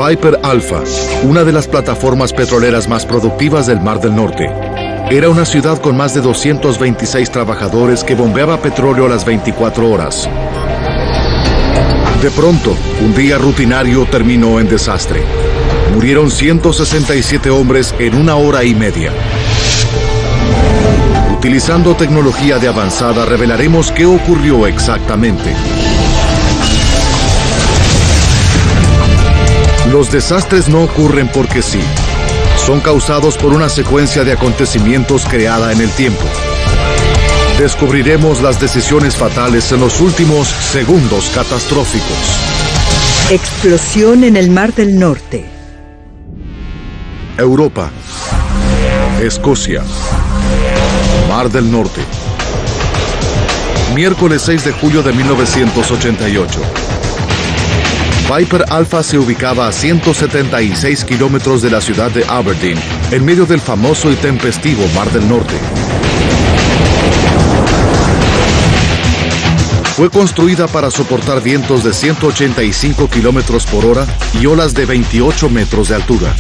Piper Alpha, una de las plataformas petroleras más productivas del Mar del Norte. Era una ciudad con más de 226 trabajadores que bombeaba petróleo a las 24 horas. De pronto, un día rutinario terminó en desastre. Murieron 167 hombres en 1 hora y media. Utilizando tecnología de avanzada, revelaremos qué ocurrió exactamente. Los desastres no ocurren porque sí. Son causados por una secuencia de acontecimientos creada en el tiempo. Descubriremos las decisiones fatales en los últimos segundos catastróficos. Explosión en el Mar del Norte. Europa. Escocia. Mar del Norte. Miércoles 6 de julio de 1988. Piper Alpha se ubicaba a 176 kilómetros de la ciudad de Aberdeen, en medio del famoso y tempestivo Mar del Norte. Fue construida para soportar vientos de 185 kilómetros por hora y olas de 28 metros de altura.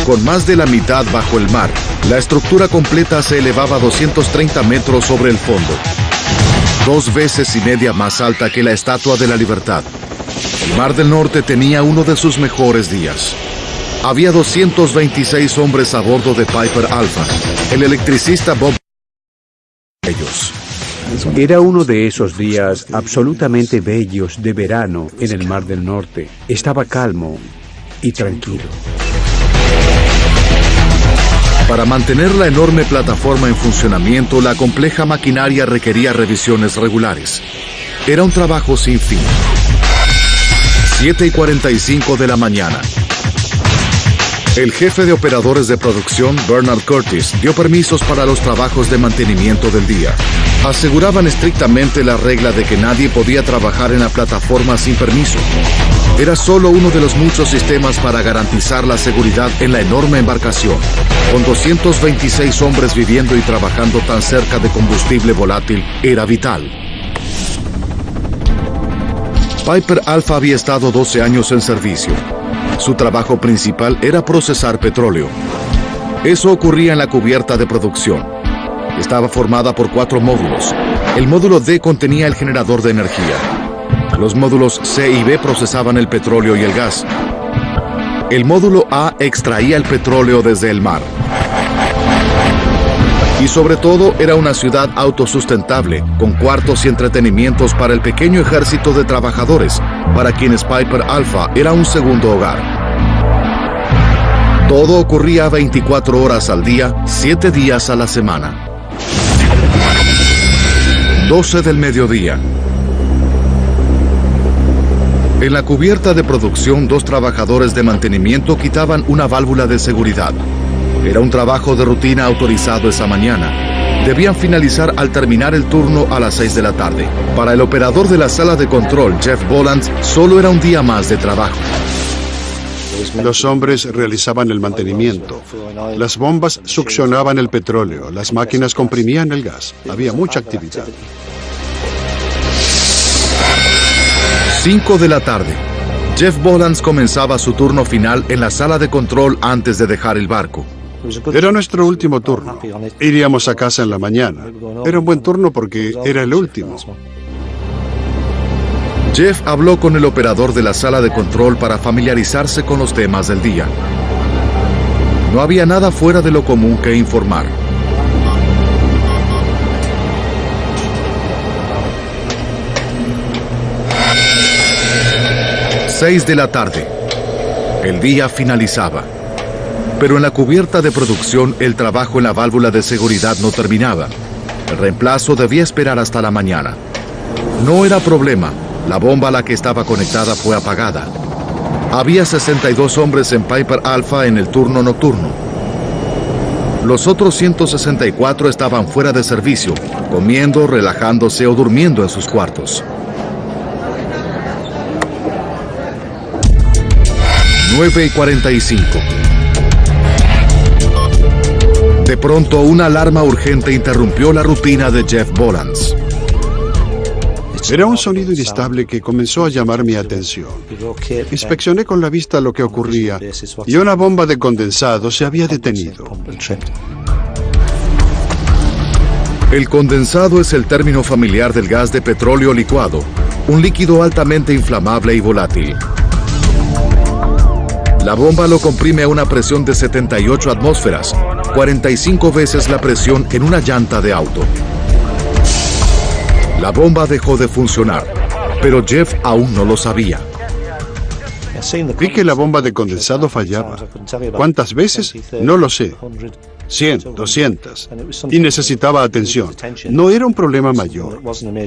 Con más de la mitad bajo el mar, la estructura completa se elevaba a 230 metros sobre el fondo, 2 veces y media más alta que la Estatua de la Libertad. El Mar del Norte tenía uno de sus mejores días. Había 226 hombres a bordo de Piper Alpha. El electricista Bob... Era uno de esos días absolutamente bellos de verano en el Mar del Norte. Estaba calmo y tranquilo. Para mantener la enorme plataforma en funcionamiento, la compleja maquinaria requería revisiones regulares. Era un trabajo sin fin. 7:45 de la mañana. El jefe de operadores de producción, Bernard Curtis, dio permisos para los trabajos de mantenimiento del día. Aseguraban estrictamente la regla de que nadie podía trabajar en la plataforma sin permiso. Era solo uno de los muchos sistemas para garantizar la seguridad en la enorme embarcación. Con 226 hombres viviendo y trabajando tan cerca de combustible volátil, era vital. Piper Alpha había estado 12 años en servicio. Su trabajo principal era procesar petróleo. Eso ocurría en la cubierta de producción. Estaba formada por 4 módulos. El módulo D contenía el generador de energía. Los módulos C y B procesaban el petróleo y el gas. El módulo A extraía el petróleo desde el mar. Y sobre todo, era una ciudad autosustentable, con cuartos y entretenimientos para el pequeño ejército de trabajadores, para quienes Piper Alpha era un segundo hogar. Todo ocurría 24 horas al día, 7 días a la semana. 12 del mediodía. En la cubierta de producción, 2 trabajadores de mantenimiento quitaban una válvula de seguridad. Era un trabajo de rutina autorizado esa mañana. Debían finalizar al terminar el turno a las 6 de la tarde. Para el operador de la sala de control, Jeff Boland, solo era un día más de trabajo. Los hombres realizaban el mantenimiento. Las bombas succionaban el petróleo. Las máquinas comprimían el gas. Había mucha actividad. 5 de la tarde. Jeff Boland comenzaba su turno final en la sala de control antes de dejar el barco. Era nuestro último turno. Iríamos a casa en la mañana. Era un buen turno porque era el último. Jeff habló con el operador de la sala de control para familiarizarse con los temas del día. No había nada fuera de lo común que informar. Seis de la tarde. El día finalizaba. Pero en la cubierta de producción, el trabajo en la válvula de seguridad no terminaba. El reemplazo debía esperar hasta la mañana. No era problema. La bomba a la que estaba conectada fue apagada. Había 62 hombres en Piper Alpha en el turno nocturno. Los otros 164 estaban fuera de servicio, comiendo, relajándose o durmiendo en sus cuartos. 9:45. De pronto, una alarma urgente interrumpió la rutina de Jeff Boland. Era un sonido inestable que comenzó a llamar mi atención. Inspeccioné con la vista lo que ocurría y una bomba de condensado se había detenido. El condensado es el término familiar del gas de petróleo licuado, un líquido altamente inflamable y volátil. La bomba lo comprime a una presión de 78 atmósferas, 45 veces la presión en una llanta de auto. La bomba dejó de funcionar, pero Jeff aún no lo sabía. Vi que la bomba de condensado fallaba. ¿Cuántas veces? No lo sé. 100, 200. Y necesitaba atención. No era un problema mayor.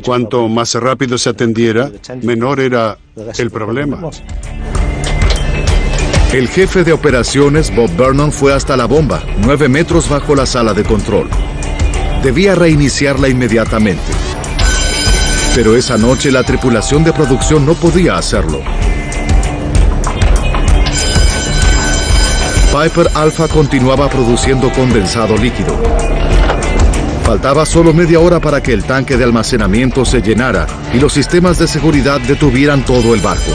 Cuanto más rápido se atendiera, menor era el problema. El jefe de operaciones, Bob Vernon, fue hasta la bomba, 9 metros bajo la sala de control. Debía reiniciarla inmediatamente. Pero esa noche la tripulación de producción no podía hacerlo. Piper Alpha continuaba produciendo condensado líquido. Faltaba solo media hora para que el tanque de almacenamiento se llenara y los sistemas de seguridad detuvieran todo el barco.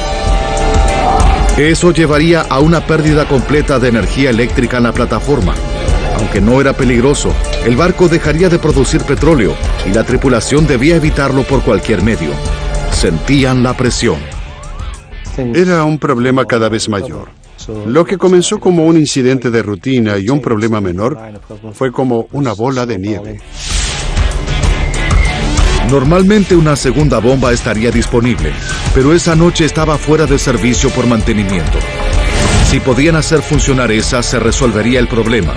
Eso llevaría a una pérdida completa de energía eléctrica en la plataforma. Aunque no era peligroso, el barco dejaría de producir petróleo y la tripulación debía evitarlo por cualquier medio. Sentían la presión. Era un problema cada vez mayor. Lo que comenzó como un incidente de rutina y un problema menor fue como una bola de nieve. Normalmente una segunda bomba estaría disponible, pero esa noche estaba fuera de servicio por mantenimiento. Si podían hacer funcionar esa, se resolvería el problema.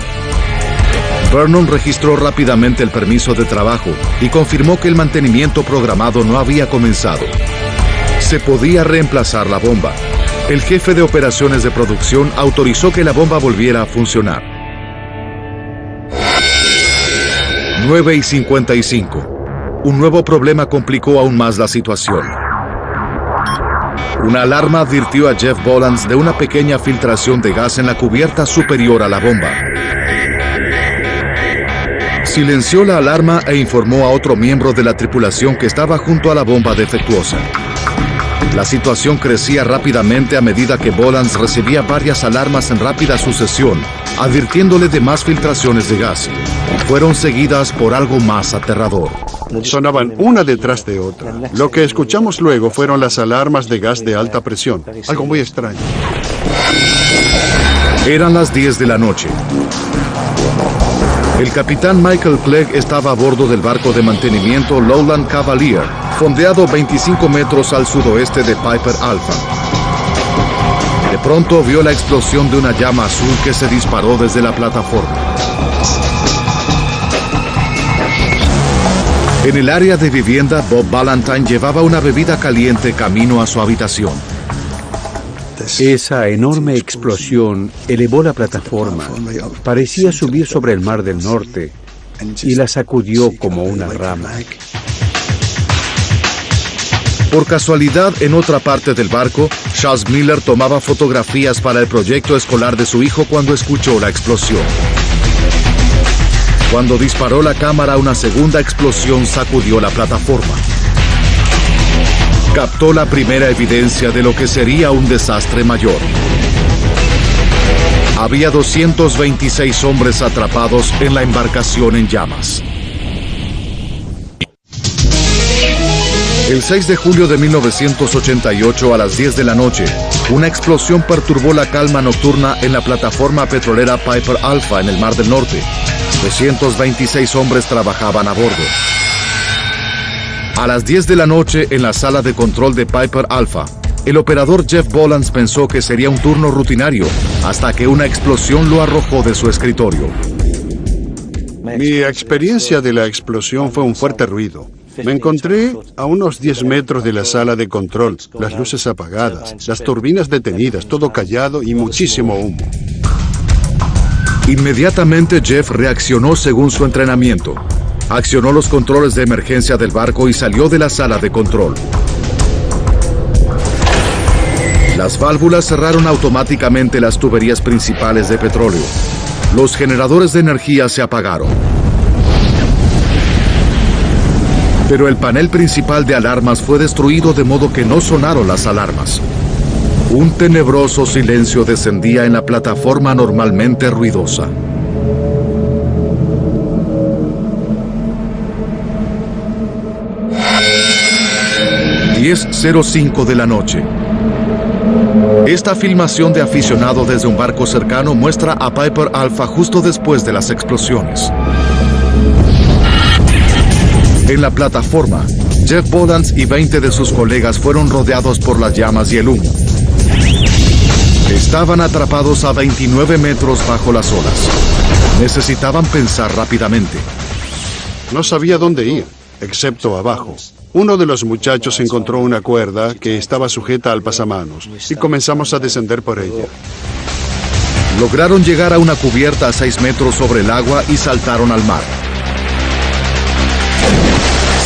Vernon registró rápidamente el permiso de trabajo y confirmó que el mantenimiento programado no había comenzado. Se podía reemplazar la bomba. El jefe de operaciones de producción autorizó que la bomba volviera a funcionar. 9:55. Un nuevo problema complicó aún más la situación. Una alarma advirtió a Jeff Bolans de una pequeña filtración de gas en la cubierta superior a la bomba. Silenció la alarma e informó a otro miembro de la tripulación que estaba junto a la bomba defectuosa. La situación crecía rápidamente a medida que Bolans recibía varias alarmas en rápida sucesión, advirtiéndole de más filtraciones de gas. Fueron seguidas por algo más aterrador. Sonaban una detrás de otra. Lo que escuchamos luego fueron las alarmas de gas de alta presión. Algo muy extraño. Eran las 10 de la noche. El capitán Michael Clegg estaba a bordo del barco de mantenimiento Lowland Cavalier, fondeado 25 metros al sudoeste de Piper Alpha. De pronto vio la explosión de una llama azul que se disparó desde la plataforma. En el área de vivienda, Bob Valentine llevaba una bebida caliente camino a su habitación. Esa enorme explosión elevó la plataforma. Parecía subir sobre el Mar del Norte y la sacudió como una rama. Por casualidad, en otra parte del barco, Charles Miller tomaba fotografías para el proyecto escolar de su hijo cuando escuchó la explosión. Cuando disparó la cámara, una segunda explosión sacudió la plataforma. Captó la primera evidencia de lo que sería un desastre mayor. Había 226 hombres atrapados en la embarcación en llamas. El 6 de julio de 1988 a las 10 de la noche, una explosión perturbó la calma nocturna en la plataforma petrolera Piper Alpha en el Mar del Norte. 226 hombres trabajaban a bordo. A las 10 de la noche, en la sala de control de Piper Alpha, el operador Jeff Bolans pensó que sería un turno rutinario, hasta que una explosión lo arrojó de su escritorio. Mi experiencia de la explosión fue un fuerte ruido. Me encontré a unos 10 metros de la sala de control, las luces apagadas, las turbinas detenidas, todo callado y muchísimo humo. Inmediatamente Jeff reaccionó según su entrenamiento. Accionó los controles de emergencia del barco y salió de la sala de control. Las válvulas cerraron automáticamente las tuberías principales de petróleo. Los generadores de energía se apagaron. Pero el panel principal de alarmas fue destruido de modo que no sonaron las alarmas. Un tenebroso silencio descendía en la plataforma normalmente ruidosa. 10:05 de la noche. Esta filmación de aficionado desde un barco cercano muestra a Piper Alpha justo después de las explosiones. En la plataforma, Jeff Bolland y 20 de sus colegas fueron rodeados por las llamas y el humo. Estaban atrapados a 29 metros bajo las olas. Necesitaban pensar rápidamente. No sabía dónde ir, excepto abajo. Uno de los muchachos encontró una cuerda que estaba sujeta al pasamanos y comenzamos a descender por ella. Lograron llegar a una cubierta a 6 metros sobre el agua y saltaron al mar.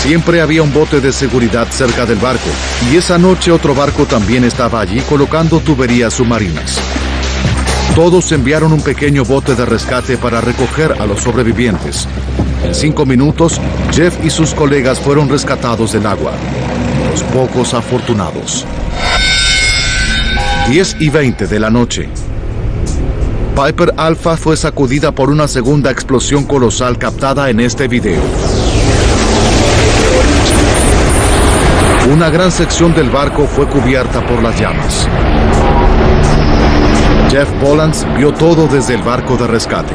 Siempre había un bote de seguridad cerca del barco, y esa noche otro barco también estaba allí colocando tuberías submarinas. Todos enviaron un pequeño bote de rescate para recoger a los sobrevivientes. En 5 minutos, Jeff y sus colegas fueron rescatados del agua. Los pocos afortunados. 10:20 de la noche. Piper Alpha fue sacudida por una segunda explosión colosal captada en este video. Una gran sección del barco fue cubierta por las llamas. Jeff Bolland vio todo desde el barco de rescate.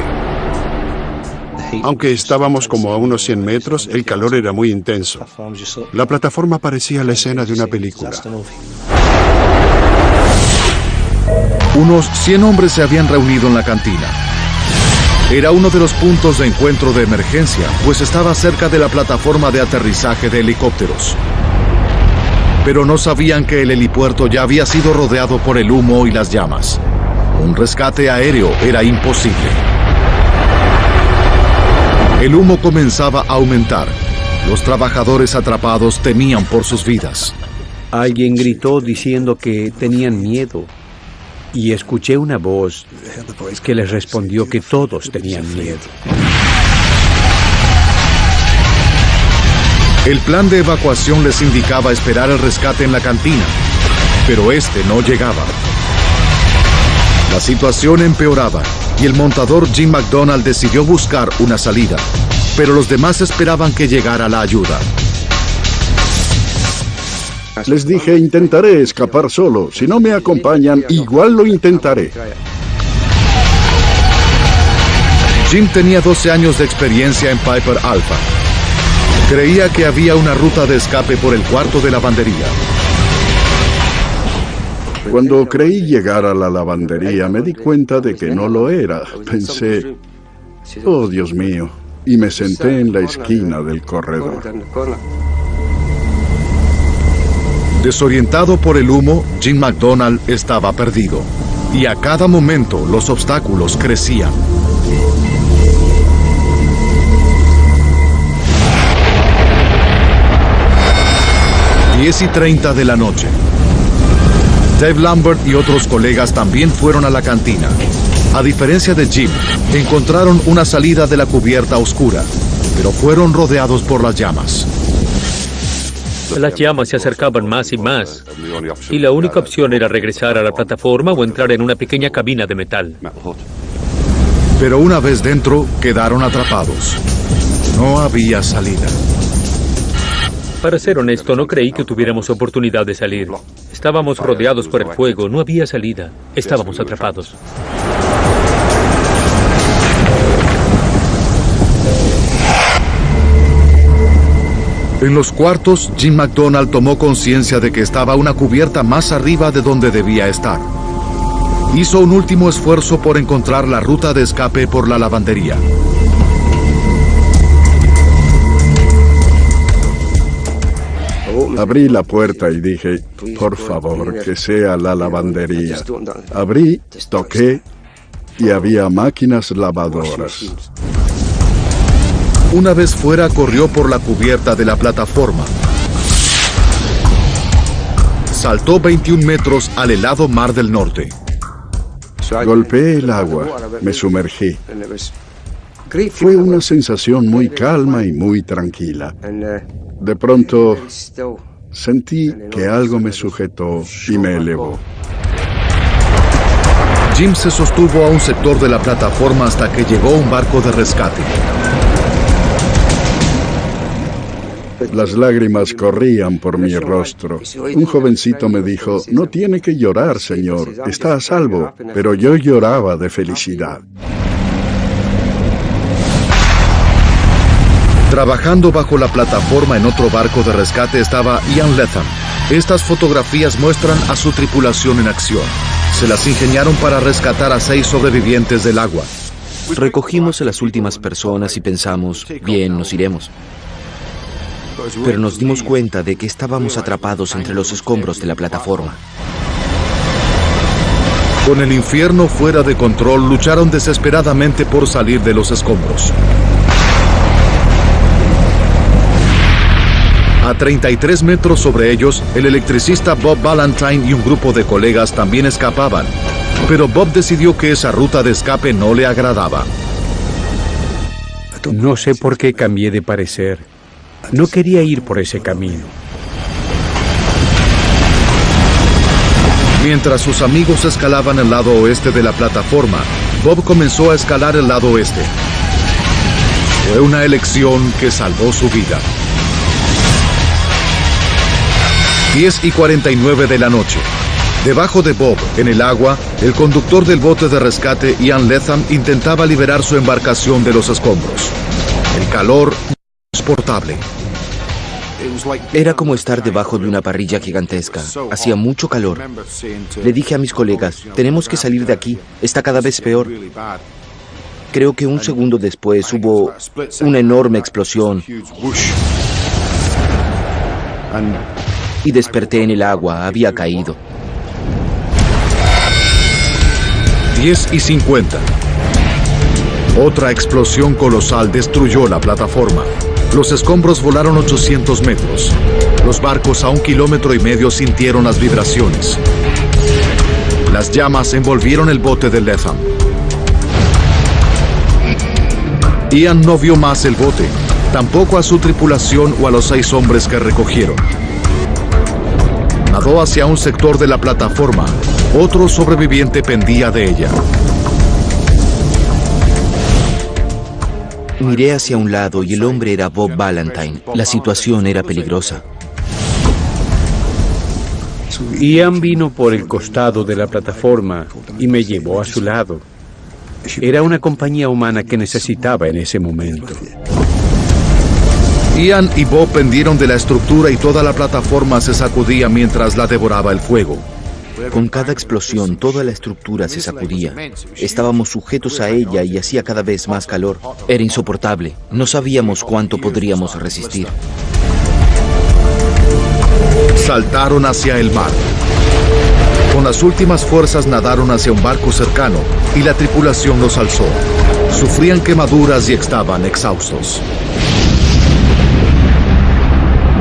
Aunque estábamos como a unos 100 metros, el calor era muy intenso. La plataforma parecía la escena de una película. Unos 100 hombres se habían reunido en la cantina. Era uno de los puntos de encuentro de emergencia, pues estaba cerca de la plataforma de aterrizaje de helicópteros. Pero no sabían que el helipuerto ya había sido rodeado por el humo y las llamas. Un rescate aéreo era imposible. El humo comenzaba a aumentar. Los trabajadores atrapados temían por sus vidas. Alguien gritó diciendo que tenían miedo. Y escuché una voz que les respondió que todos tenían miedo. El plan de evacuación les indicaba esperar el rescate en la cantina, pero este no llegaba. La situación empeoraba y el montador Jim McDonald decidió buscar una salida, pero los demás esperaban que llegara la ayuda. Les dije, intentaré escapar solo. Si no me acompañan, igual lo intentaré. Jim tenía 12 años de experiencia en Piper Alpha. Creía que había una ruta de escape por el cuarto de lavandería. Cuando creí llegar a la lavandería, me di cuenta de que no lo era. Pensé, oh Dios mío, y me senté en la esquina del corredor. Desorientado por el humo, Jim McDonald estaba perdido. Y a cada momento los obstáculos crecían. Las 10:30 de la noche. Dave Lambert y otros colegas también fueron a la cantina. A diferencia de Jim, encontraron una salida de la cubierta oscura, pero fueron rodeados por las llamas. Las llamas se acercaban más y más, y la única opción era regresar a la plataforma o entrar en una pequeña cabina de metal. Pero una vez dentro, quedaron atrapados. No había salida. Para ser honesto, no creí que tuviéramos oportunidad de salir. Estábamos rodeados por el fuego, no había salida. Estábamos atrapados. En los cuartos, Jim McDonald tomó conciencia de que estaba una cubierta más arriba de donde debía estar. Hizo un último esfuerzo por encontrar la ruta de escape por la lavandería. Abrí la puerta y dije, por favor, que sea la lavandería. Abrí, toqué y había máquinas lavadoras. Una vez fuera, corrió por la cubierta de la plataforma. Saltó 21 metros al helado Mar del Norte. Golpeé el agua, me sumergí. Fue una sensación muy calma y muy tranquila. De pronto, sentí que algo me sujetó y me elevó. Jim se sostuvo a un sector de la plataforma hasta que llegó un barco de rescate. Las lágrimas corrían por mi rostro. Un jovencito me dijo, no tiene que llorar, señor, está a salvo. Pero yo lloraba de felicidad. Trabajando bajo la plataforma en otro barco de rescate estaba Ian Latham. Estas fotografías muestran a su tripulación en acción. Se las ingeniaron para rescatar a 6 sobrevivientes del agua. Recogimos a las últimas personas y pensamos, bien, nos iremos. Pero nos dimos cuenta de que estábamos atrapados entre los escombros de la plataforma. Con el infierno fuera de control, lucharon desesperadamente por salir de los escombros. A 33 metros sobre ellos, el electricista Bob Valentine y un grupo de colegas también escapaban. Pero Bob decidió que esa ruta de escape no le agradaba. No sé por qué cambié de parecer. No quería ir por ese camino. Mientras sus amigos escalaban el lado oeste de la plataforma, Bob comenzó a escalar el lado oeste. Fue una elección que salvó su vida. 10:49 de la noche. Debajo de Bob, en el agua, el conductor del bote de rescate, Ian Latham, intentaba liberar su embarcación de los escombros. El calor insoportable. Era como estar debajo de una parrilla gigantesca. Hacía mucho calor. Le dije a mis colegas, tenemos que salir de aquí. Está cada vez peor. Creo que un segundo después hubo una enorme explosión. Y desperté en el agua. Había caído. 10:50. Otra explosión colosal destruyó la plataforma. Los escombros volaron 800 metros. Los barcos a 1,5 kilómetros sintieron las vibraciones. Las llamas envolvieron el bote de Latham. Ian no vio más el bote, tampoco a su tripulación o a los 6 hombres que recogieron. Nadó hacia un sector de la plataforma. Otro sobreviviente pendía de ella. Miré hacia un lado y el hombre era Bob Valentine. La situación era peligrosa. Ian vino por el costado de la plataforma y me llevó a su lado. Era una compañía humana que necesitaba en ese momento. Ian y Bob pendieron de la estructura y toda la plataforma se sacudía mientras la devoraba el fuego. Con cada explosión, toda la estructura se sacudía. Estábamos sujetos a ella y hacía cada vez más calor. Era insoportable. No sabíamos cuánto podríamos resistir. Saltaron hacia el mar. Con las últimas fuerzas nadaron hacia un barco cercano y la tripulación los alzó. Sufrían quemaduras y estaban exhaustos.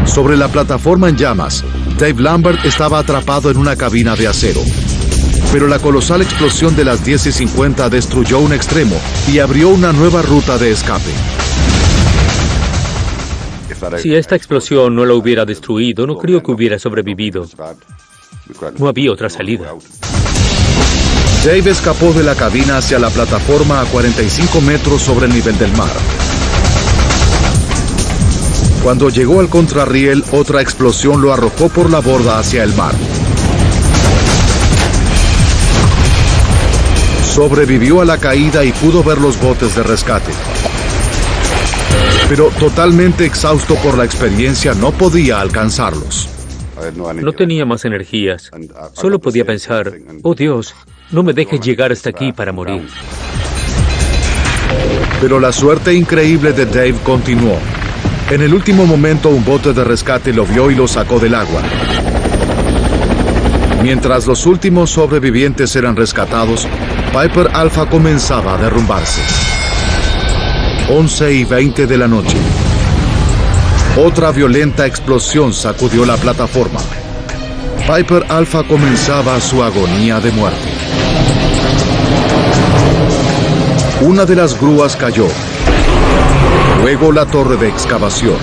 Sobre la plataforma en llamas, Dave Lambert estaba atrapado en una cabina de acero. Pero la colosal explosión de las 10:50 destruyó un extremo y abrió una nueva ruta de escape. Si esta explosión no la hubiera destruido, no creo que hubiera sobrevivido. No había otra salida. Dave escapó de la cabina hacia la plataforma a 45 metros sobre el nivel del mar. Cuando llegó al contrarriel, otra explosión lo arrojó por la borda hacia el mar. Sobrevivió a la caída y pudo ver los botes de rescate. Pero totalmente exhausto por la experiencia, no podía alcanzarlos. No tenía más energías. Solo podía pensar, oh Dios, no me dejes llegar hasta aquí para morir. Pero la suerte increíble de Dave continuó. En el último momento, un bote de rescate lo vio y lo sacó del agua. Mientras los últimos sobrevivientes eran rescatados, Piper Alpha comenzaba a derrumbarse. 11:20 de la noche. Otra violenta explosión sacudió la plataforma. Piper Alpha comenzaba su agonía de muerte. Una de las grúas cayó. Luego la torre de excavación.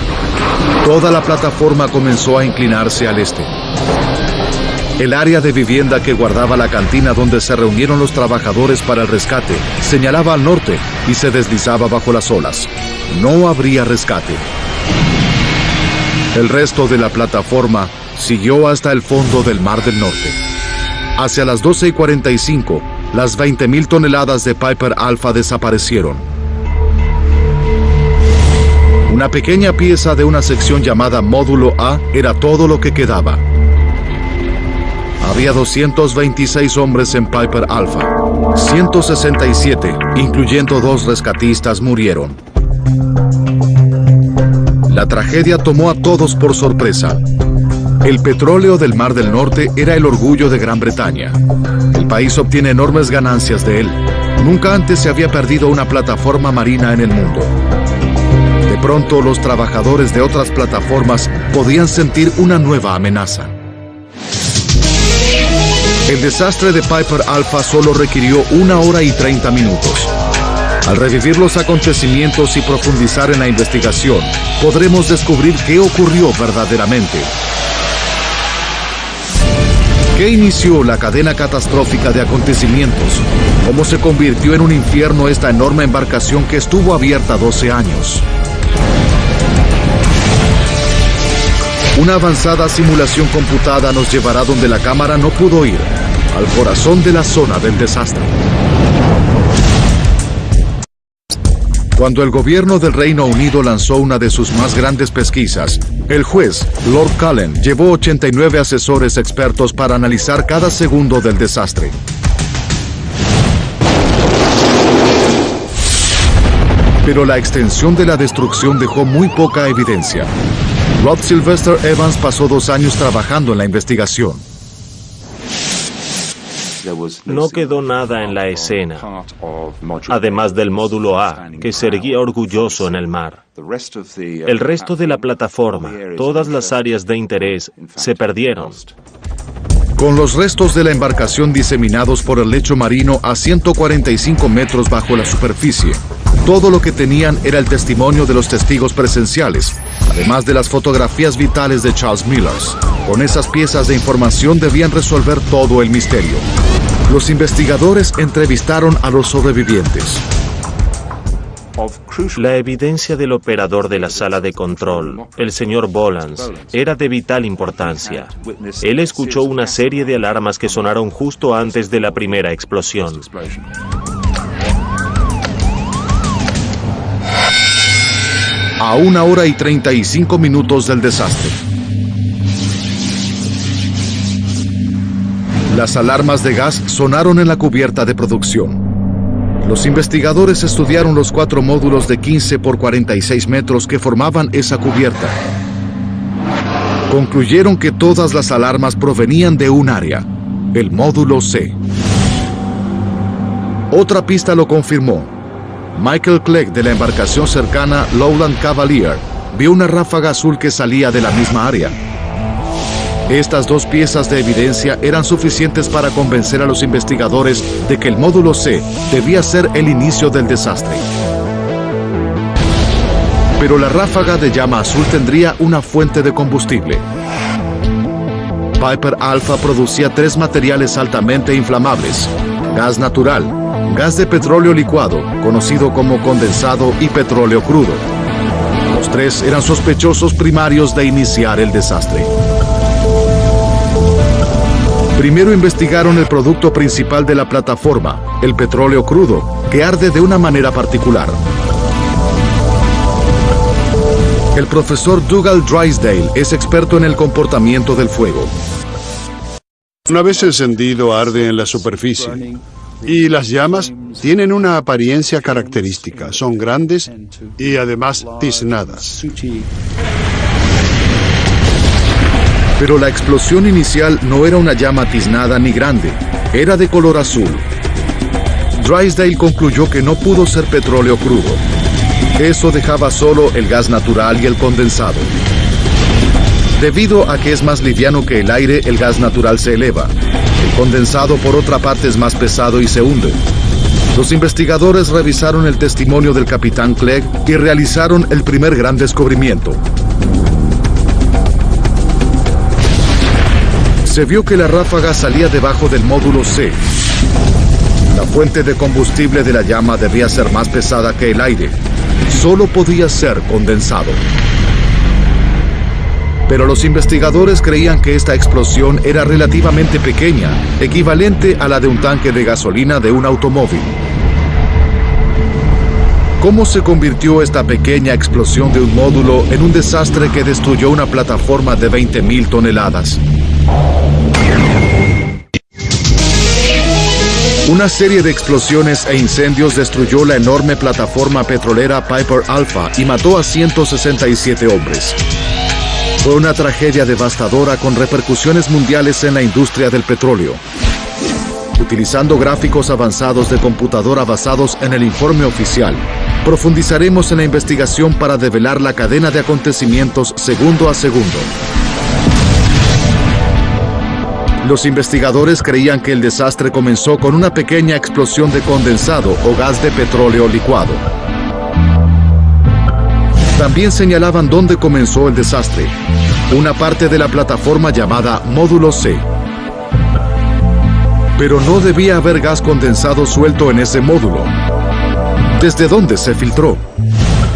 Toda la plataforma comenzó a inclinarse al este. El área de vivienda que guardaba la cantina donde se reunieron los trabajadores para el rescate señalaba al norte y se deslizaba bajo las olas. No habría rescate. El resto de la plataforma siguió hasta el fondo del Mar del Norte. Hacia las 12:45, las 20.000 toneladas de Piper Alpha desaparecieron. Una pequeña pieza de una sección llamada Módulo A era todo lo que quedaba. Había 226 hombres en Piper Alpha. 167, incluyendo 2 rescatistas, murieron. La tragedia tomó a todos por sorpresa. El petróleo del Mar del Norte era el orgullo de Gran Bretaña. El país obtiene enormes ganancias de él. Nunca antes se había perdido una plataforma marina en el mundo. De pronto, los trabajadores de otras plataformas podían sentir una nueva amenaza. El desastre de Piper Alpha solo requirió 1 hora y 30 minutos. Al revivir los acontecimientos y profundizar en la investigación, podremos descubrir qué ocurrió verdaderamente. ¿Qué inició la cadena catastrófica de acontecimientos? ¿Cómo se convirtió en un infierno esta enorme embarcación que estuvo abierta 12 años? Una avanzada simulación computada nos llevará donde la cámara no pudo ir, al corazón de la zona del desastre. Cuando el gobierno del Reino Unido lanzó una de sus más grandes pesquisas, el juez, Lord Cullen, llevó 89 asesores expertos para analizar cada segundo del desastre. Pero la extensión de la destrucción dejó muy poca evidencia. Rod Sylvester Evans pasó 2 años trabajando en la investigación. No quedó nada en la escena, además del módulo A, que se erguía orgulloso en el mar. El resto de la plataforma, todas las áreas de interés, se perdieron. Con los restos de la embarcación diseminados por el lecho marino a 145 metros bajo la superficie, todo lo que tenían era el testimonio de los testigos presenciales, además de las fotografías vitales de Charles Millers. Con esas piezas de información debían resolver todo el misterio. Los investigadores entrevistaron a los sobrevivientes. La evidencia del operador de la sala de control, el señor Bolans, era de vital importancia. Él escuchó una serie de alarmas que sonaron justo antes de la primera explosión. A 1 hora y 35 minutos del desastre. Las alarmas de gas sonaron en la cubierta de producción. Los investigadores estudiaron los 4 módulos de 15 por 46 metros que formaban esa cubierta. Concluyeron que todas las alarmas provenían de un área, el módulo C. Otra pista lo confirmó. Michael Clegg, de la embarcación cercana Lowland Cavalier, vio una ráfaga azul que salía de la misma área. Estas 2 piezas de evidencia eran suficientes para convencer a los investigadores de que el módulo C debía ser el inicio del desastre. Pero la ráfaga de llama azul tendría una fuente de combustible. Piper Alpha producía 3 materiales altamente inflamables: gas natural, gas de petróleo licuado, conocido como condensado, y petróleo crudo. Los 3 eran sospechosos primarios de iniciar el desastre. Primero investigaron el producto principal de la plataforma, el petróleo crudo, que arde de una manera particular. El profesor Dougal Drysdale es experto en el comportamiento del fuego. Una vez encendido, arde en la superficie. Y las llamas tienen una apariencia característica. Son grandes y además tiznadas. Pero la explosión inicial no era una llama tiznada ni grande, era de color azul. Drysdale concluyó que no pudo ser petróleo crudo. Eso dejaba solo el gas natural y el condensado. Debido a que es más liviano que el aire, el gas natural se eleva. El condensado, por otra parte, es más pesado y se hunde. Los investigadores revisaron el testimonio del capitán Clegg y realizaron el primer gran descubrimiento. Se vio que la ráfaga salía debajo del módulo C. La fuente de combustible de la llama debía ser más pesada que el aire. Solo podía ser condensado. Pero los investigadores creían que esta explosión era relativamente pequeña, equivalente a la de un tanque de gasolina de un automóvil. ¿Cómo se convirtió esta pequeña explosión de un módulo en un desastre que destruyó una plataforma de 20.000 toneladas? Una serie de explosiones e incendios destruyó la enorme plataforma petrolera Piper Alpha y mató a 167 hombres. Fue una tragedia devastadora con repercusiones mundiales en la industria del petróleo. Utilizando gráficos avanzados de computadora basados en el informe oficial, profundizaremos en la investigación para develar la cadena de acontecimientos segundo a segundo. Los investigadores creían que el desastre comenzó con una pequeña explosión de condensado o gas de petróleo licuado. También señalaban dónde comenzó el desastre, una parte de la plataforma llamada Módulo C. Pero no debía haber gas condensado suelto en ese módulo. ¿Desde dónde se filtró?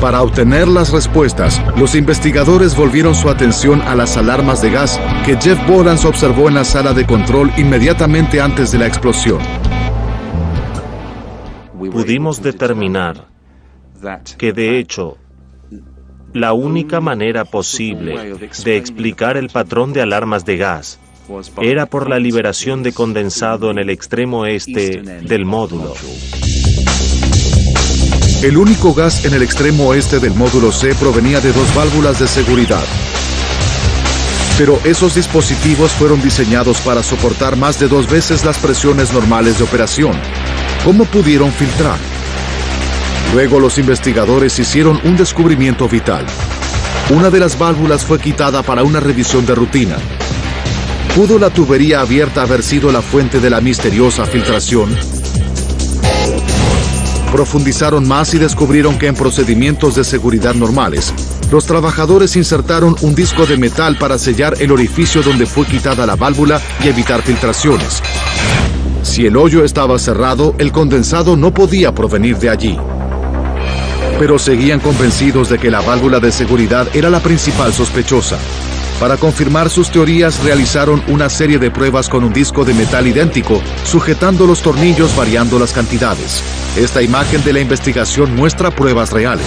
Para obtener las respuestas, los investigadores volvieron su atención a las alarmas de gas que Jeff Borans observó en la sala de control inmediatamente antes de la explosión. Pudimos determinar que, de hecho, la única manera posible de explicar el patrón de alarmas de gas era por la liberación de condensado en el extremo este del módulo. El único gas en el extremo oeste del módulo C provenía de dos válvulas de seguridad. Pero esos dispositivos fueron diseñados para soportar más de 2 veces las presiones normales de operación. ¿Cómo pudieron filtrar? Luego los investigadores hicieron un descubrimiento vital. Una de las válvulas fue quitada para una revisión de rutina. ¿Pudo la tubería abierta haber sido la fuente de la misteriosa filtración? Profundizaron más y descubrieron que en procedimientos de seguridad normales, los trabajadores insertaron un disco de metal para sellar el orificio donde fue quitada la válvula y evitar filtraciones. Si el hoyo estaba cerrado, el condensado no podía provenir de allí. Pero seguían convencidos de que la válvula de seguridad era la principal sospechosa. Para confirmar sus teorías, realizaron una serie de pruebas con un disco de metal idéntico, sujetando los tornillos variando las cantidades. Esta imagen de la investigación muestra pruebas reales.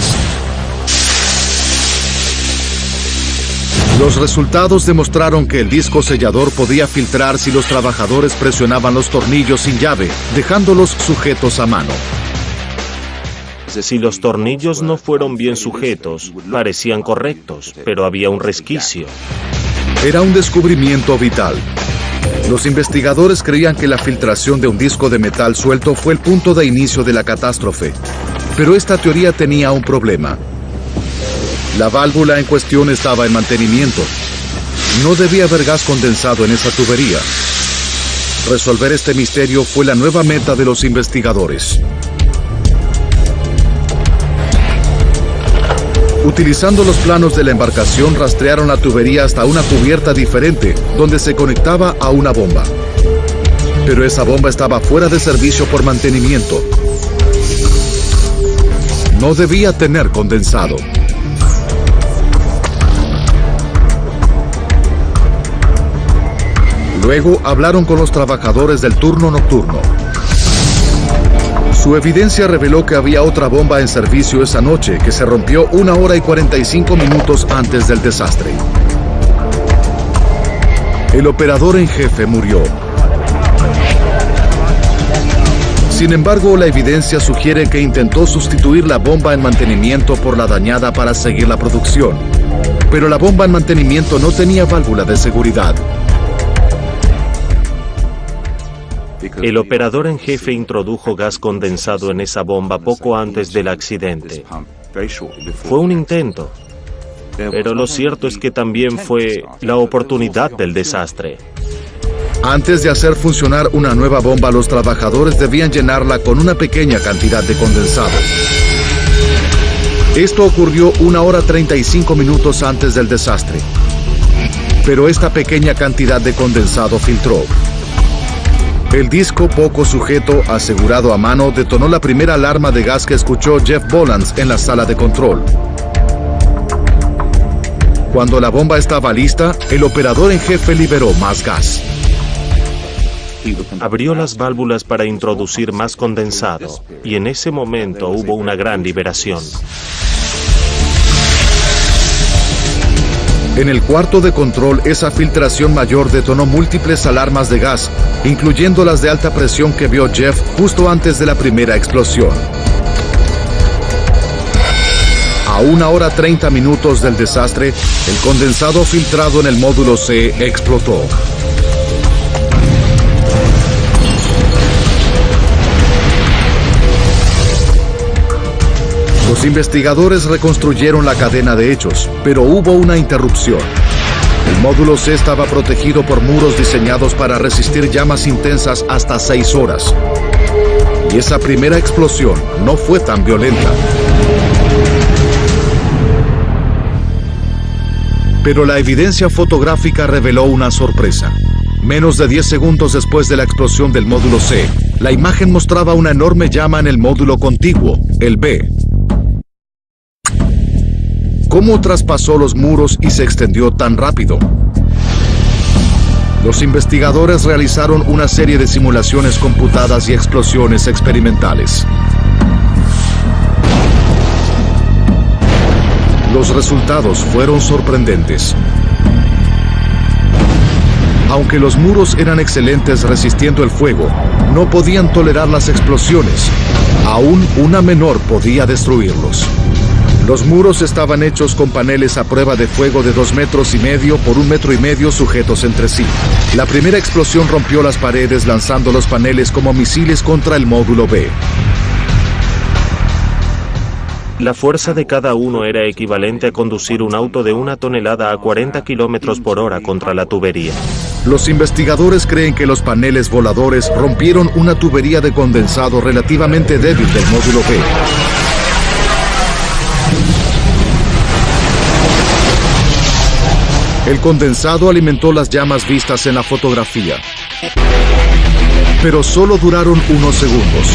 Los resultados demostraron que el disco sellador podía filtrar si los trabajadores presionaban los tornillos sin llave, dejándolos sujetos a mano. Si los tornillos no fueron bien sujetos, parecían correctos, pero había un resquicio. Era un descubrimiento vital. Los investigadores creían que la filtración de un disco de metal suelto fue el punto de inicio de la catástrofe. Pero esta teoría tenía un problema. La válvula en cuestión estaba en mantenimiento. No debía haber gas condensado en esa tubería. Resolver este misterio fue la nueva meta de los investigadores. Utilizando los planos de la embarcación, rastrearon la tubería hasta una cubierta diferente, donde se conectaba a una bomba. Pero esa bomba estaba fuera de servicio por mantenimiento. No debía tener condensado. Luego hablaron con los trabajadores del turno nocturno. Su evidencia reveló que había otra bomba en servicio esa noche que se rompió 1 hora y 45 minutos antes del desastre. El operador en jefe murió. Sin embargo, la evidencia sugiere que intentó sustituir la bomba en mantenimiento por la dañada para seguir la producción. Pero la bomba en mantenimiento no tenía válvula de seguridad. El operador en jefe introdujo gas condensado en esa bomba poco antes del accidente. Fue un intento, pero lo cierto es que también fue la oportunidad del desastre. Antes de hacer funcionar una nueva bomba, los trabajadores debían llenarla con una pequeña cantidad de condensado. Esto ocurrió 1 hora 35 minutos antes del desastre. Pero esta pequeña cantidad de condensado filtró. El disco poco sujeto, asegurado a mano, detonó la primera alarma de gas que escuchó Jeff Bolans en la sala de control. Cuando la bomba estaba lista, el operador en jefe liberó más gas. Abrió las válvulas para introducir más condensado, y en ese momento hubo una gran liberación. En el cuarto de control, esa filtración mayor detonó múltiples alarmas de gas, incluyendo las de alta presión que vio Jeff justo antes de la primera explosión. A 1 hora 30 minutos del desastre, el condensado filtrado en el módulo C explotó. Los investigadores reconstruyeron la cadena de hechos, pero hubo una interrupción. El módulo C estaba protegido por muros diseñados para resistir llamas intensas hasta 6 horas. Y esa primera explosión no fue tan violenta. Pero la evidencia fotográfica reveló una sorpresa. Menos de 10 segundos después de la explosión del módulo C, la imagen mostraba una enorme llama en el módulo contiguo, el B. ¿Cómo traspasó los muros y se extendió tan rápido? Los investigadores realizaron una serie de simulaciones computadas y explosiones experimentales. Los resultados fueron sorprendentes. Aunque los muros eran excelentes resistiendo el fuego, no podían tolerar las explosiones. Aún una menor podía destruirlos. Los muros estaban hechos con paneles a prueba de fuego de 2,5 metros por 1,5 metros sujetos entre sí. La primera explosión rompió las paredes lanzando los paneles como misiles contra el módulo B. La fuerza de cada uno era equivalente a conducir un auto de 1 tonelada a 40 kilómetros por hora contra la tubería. Los investigadores creen que los paneles voladores rompieron una tubería de condensado relativamente débil del módulo B. El condensado alimentó las llamas vistas en la fotografía, pero solo duraron unos segundos.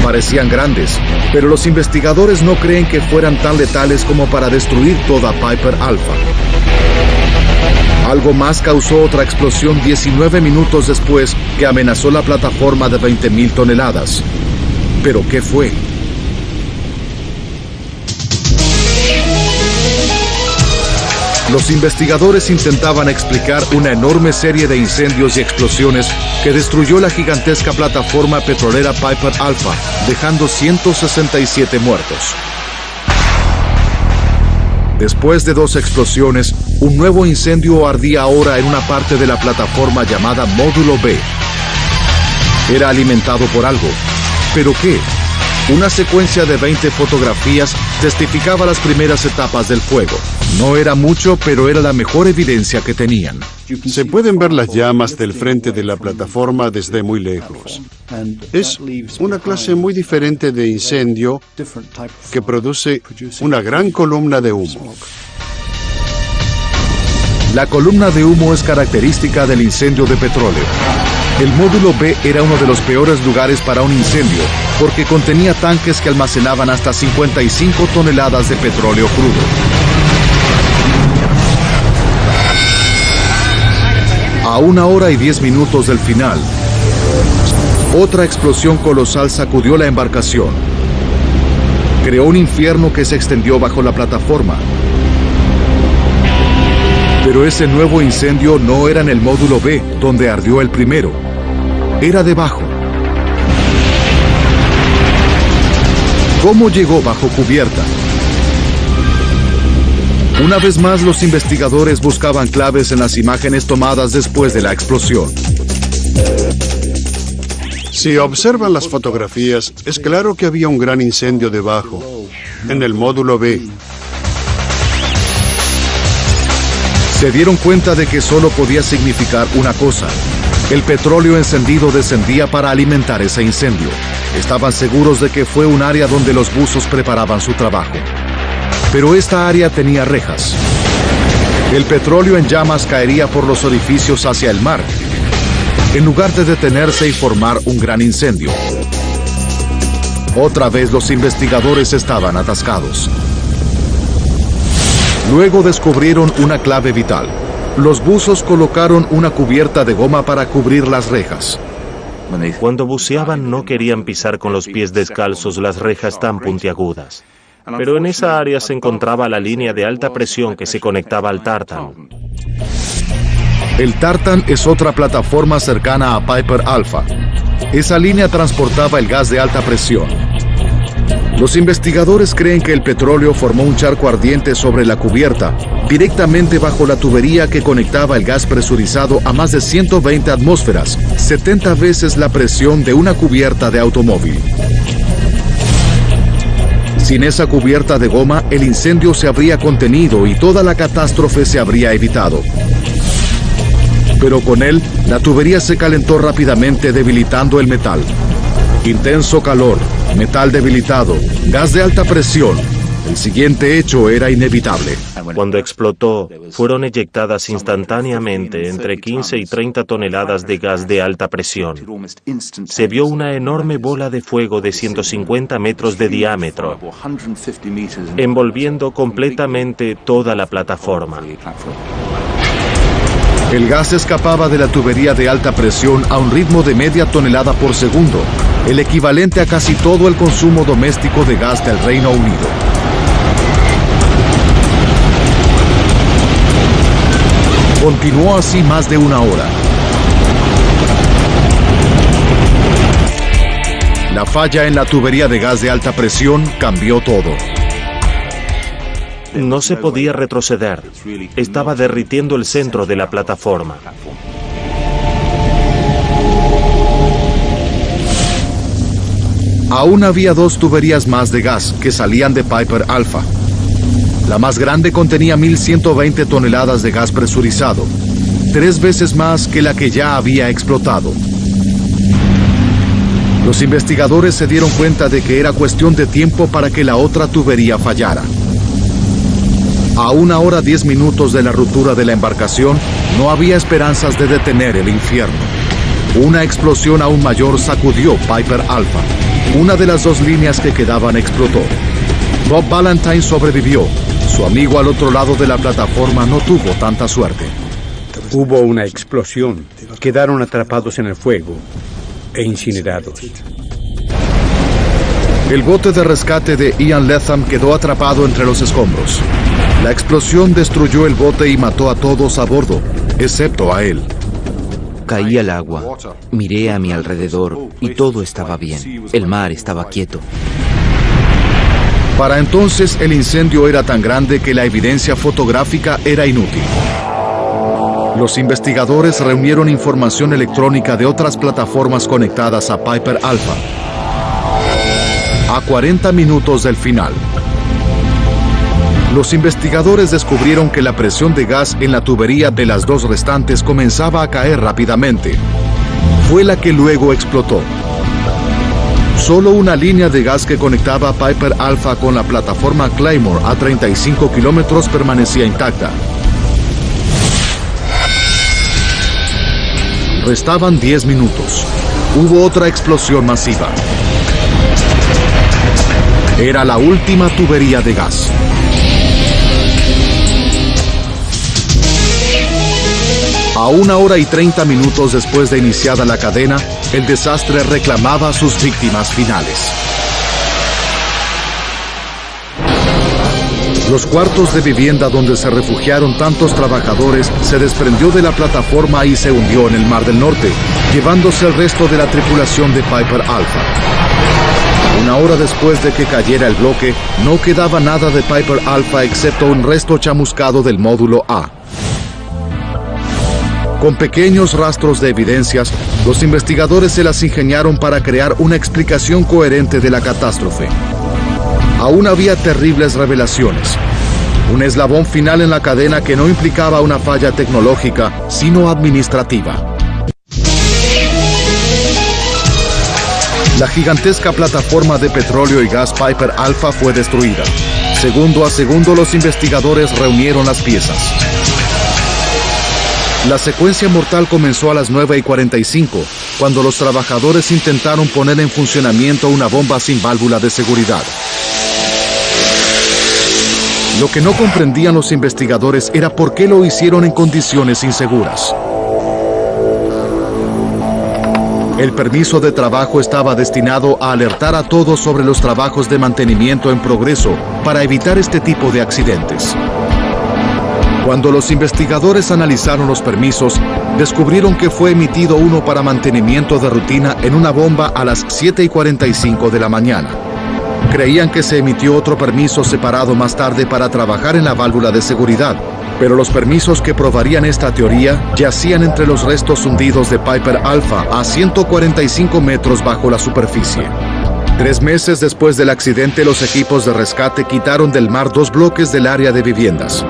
Parecían grandes, pero los investigadores no creen que fueran tan letales como para destruir toda Piper Alpha. Algo más causó otra explosión 19 minutos después que amenazó la plataforma de 20,000 toneladas. ¿Pero qué fue? Los investigadores intentaban explicar una enorme serie de incendios y explosiones que destruyó la gigantesca plataforma petrolera Piper Alpha, dejando 167 muertos. Después de 2 explosiones, un nuevo incendio ardía ahora en una parte de la plataforma llamada Módulo B. Era alimentado por algo. ¿Pero qué? Una secuencia de 20 fotografías testificaba las primeras etapas del fuego. No era mucho, pero era la mejor evidencia que tenían. Se pueden ver las llamas del frente de la plataforma desde muy lejos. Es una clase muy diferente de incendio que produce una gran columna de humo. La columna de humo es característica del incendio de petróleo. El módulo B era uno de los peores lugares para un incendio, porque contenía tanques que almacenaban hasta 55 toneladas de petróleo crudo. A 1 hora y 10 minutos del final, otra explosión colosal sacudió la embarcación. Creó un infierno que se extendió bajo la plataforma. Pero ese nuevo incendio no era en el módulo B, donde ardió el primero. Era debajo. ¿Cómo llegó bajo cubierta? Una vez más, los investigadores buscaban claves en las imágenes tomadas después de la explosión. Si observan las fotografías, es claro que había un gran incendio debajo, en el módulo B. Se dieron cuenta de que solo podía significar una cosa. El petróleo encendido descendía para alimentar ese incendio. Estaban seguros de que fue un área donde los buzos preparaban su trabajo. Pero esta área tenía rejas. El petróleo en llamas caería por los orificios hacia el mar, en lugar de detenerse y formar un gran incendio. Otra vez los investigadores estaban atascados. Luego descubrieron una clave vital. Los buzos colocaron una cubierta de goma para cubrir las rejas. Cuando buceaban no querían pisar con los pies descalzos las rejas tan puntiagudas. Pero en esa área se encontraba la línea de alta presión que se conectaba al Tartan. El Tartan es otra plataforma cercana a Piper Alpha. Esa línea transportaba el gas de alta presión. Los investigadores creen que el petróleo formó un charco ardiente sobre la cubierta, directamente bajo la tubería que conectaba el gas presurizado a más de 120 atmósferas, 70 veces la presión de una cubierta de automóvil. Sin esa cubierta de goma, el incendio se habría contenido y toda la catástrofe se habría evitado. Pero con él, la tubería se calentó rápidamente, debilitando el metal. Intenso calor, metal debilitado, gas de alta presión. El siguiente hecho era inevitable. Cuando explotó, fueron eyectadas instantáneamente entre 15 y 30 toneladas de gas de alta presión. Se vio una enorme bola de fuego de 150 metros de diámetro, envolviendo completamente toda la plataforma. El gas escapaba de la tubería de alta presión a un ritmo de media tonelada por segundo, el equivalente a casi todo el consumo doméstico de gas del Reino Unido. Continuó así más de una hora. La falla en la tubería de gas de alta presión cambió todo. No se podía retroceder. Estaba derritiendo el centro de la plataforma. Aún había dos tuberías más de gas que salían de Piper Alpha. La más grande contenía 1.120 toneladas de gas presurizado, 3 veces más que la que ya había explotado. Los investigadores se dieron cuenta de que era cuestión de tiempo para que la otra tubería fallara. A 1 hora 10 minutos de la ruptura de la embarcación, no había esperanzas de detener el infierno. Una explosión aún mayor sacudió Piper Alpha. Una de las dos líneas que quedaban explotó. Bob Valentine sobrevivió. Su amigo al otro lado de la plataforma no tuvo tanta suerte. Hubo una explosión. Quedaron atrapados en el fuego e incinerados. El bote de rescate de Ian Latham quedó atrapado entre los escombros. La explosión destruyó el bote y mató a todos a bordo, excepto a él. Caí al agua, miré a mi alrededor y todo estaba bien. El mar estaba quieto. Para entonces el incendio era tan grande que la evidencia fotográfica era inútil. Los investigadores reunieron información electrónica de otras plataformas conectadas a Piper Alpha. A 40 minutos del final, los investigadores descubrieron que la presión de gas en la tubería de las dos restantes comenzaba a caer rápidamente. Fue la que luego explotó. Solo una línea de gas que conectaba a Piper Alpha con la plataforma Claymore a 35 kilómetros permanecía intacta. Restaban 10 minutos. Hubo otra explosión masiva. Era la última tubería de gas. A 1 hora y 30 minutos después de iniciada la cadena, el desastre reclamaba a sus víctimas finales. Los cuartos de vivienda donde se refugiaron tantos trabajadores se desprendió de la plataforma y se hundió en el Mar del Norte, llevándose el resto de la tripulación de Piper Alpha. 1 hora después de que cayera el bloque, no quedaba nada de Piper Alpha excepto un resto chamuscado del módulo A. Con pequeños rastros de evidencias, los investigadores se las ingeniaron para crear una explicación coherente de la catástrofe. Aún había terribles revelaciones. Un eslabón final en la cadena que no implicaba una falla tecnológica, sino administrativa. La gigantesca plataforma de petróleo y gas Piper Alpha fue destruida. Segundo a segundo, los investigadores reunieron las piezas. La secuencia mortal comenzó a las 9:45, cuando los trabajadores intentaron poner en funcionamiento una bomba sin válvula de seguridad. Lo que no comprendían los investigadores era por qué lo hicieron en condiciones inseguras. El permiso de trabajo estaba destinado a alertar a todos sobre los trabajos de mantenimiento en progreso para evitar este tipo de accidentes. Cuando los investigadores analizaron los permisos, descubrieron que fue emitido uno para mantenimiento de rutina en una bomba a las 7:45 de la mañana. Creían que se emitió otro permiso separado más tarde para trabajar en la válvula de seguridad, pero los permisos que probarían esta teoría yacían entre los restos hundidos de Piper Alpha a 145 metros bajo la superficie. 3 meses después del accidente, los equipos de rescate quitaron del mar 2 bloques del área de viviendas.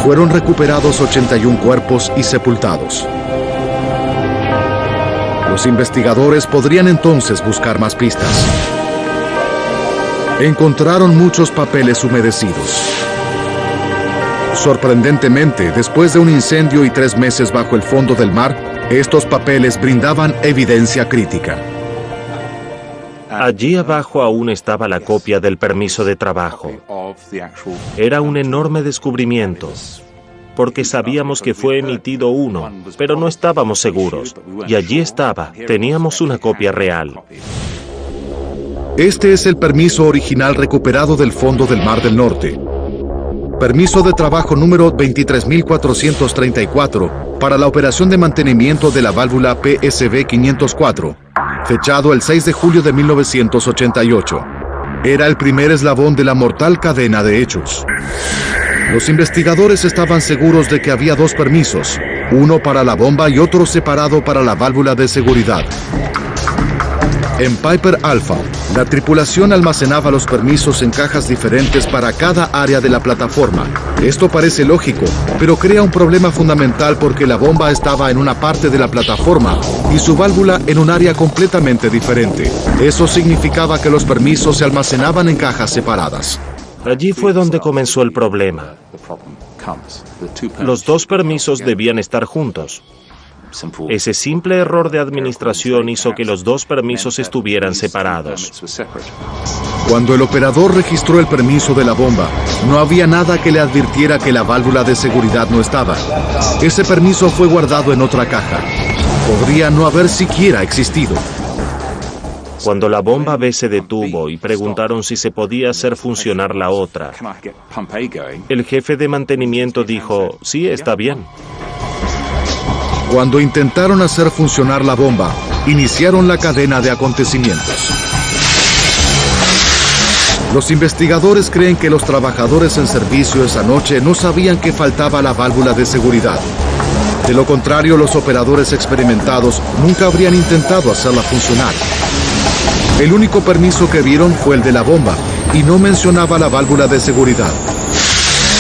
Fueron recuperados 81 cuerpos y sepultados. Los investigadores podrían entonces buscar más pistas. Encontraron muchos papeles humedecidos. Sorprendentemente, después de un incendio y 3 meses bajo el fondo del mar, estos papeles brindaban evidencia crítica. Allí abajo aún estaba la copia del permiso de trabajo. Era un enorme descubrimiento, porque sabíamos que fue emitido uno, pero no estábamos seguros. Y allí estaba, teníamos una copia real. Este es el permiso original recuperado del fondo del Mar del Norte. Permiso de trabajo número 23.434 para la operación de mantenimiento de la válvula PSV 504, fechado el 6 de julio de 1988. Era el primer eslabón de la mortal cadena de hechos. Los investigadores estaban seguros de que había 2 permisos, uno para la bomba y otro separado para la válvula de seguridad. En Piper Alpha, la tripulación almacenaba los permisos en cajas diferentes para cada área de la plataforma. Esto parece lógico, pero crea un problema fundamental porque la bomba estaba en una parte de la plataforma y su válvula en un área completamente diferente. Eso significaba que los permisos se almacenaban en cajas separadas. Allí fue donde comenzó el problema. Los 2 permisos debían estar juntos. Ese simple error de administración hizo que los 2 permisos estuvieran separados. Cuando el operador registró el permiso de la bomba, no había nada que le advirtiera que la válvula de seguridad no estaba. Ese permiso fue guardado en otra caja. Podría no haber siquiera existido. Cuando la bomba B se detuvo y preguntaron si se podía hacer funcionar la otra, el jefe de mantenimiento dijo, sí, está bien. Cuando intentaron hacer funcionar la bomba, iniciaron la cadena de acontecimientos. Los investigadores creen que los trabajadores en servicio esa noche no sabían que faltaba la válvula de seguridad. De lo contrario, los operadores experimentados nunca habrían intentado hacerla funcionar. El único permiso que vieron fue el de la bomba y no mencionaba la válvula de seguridad.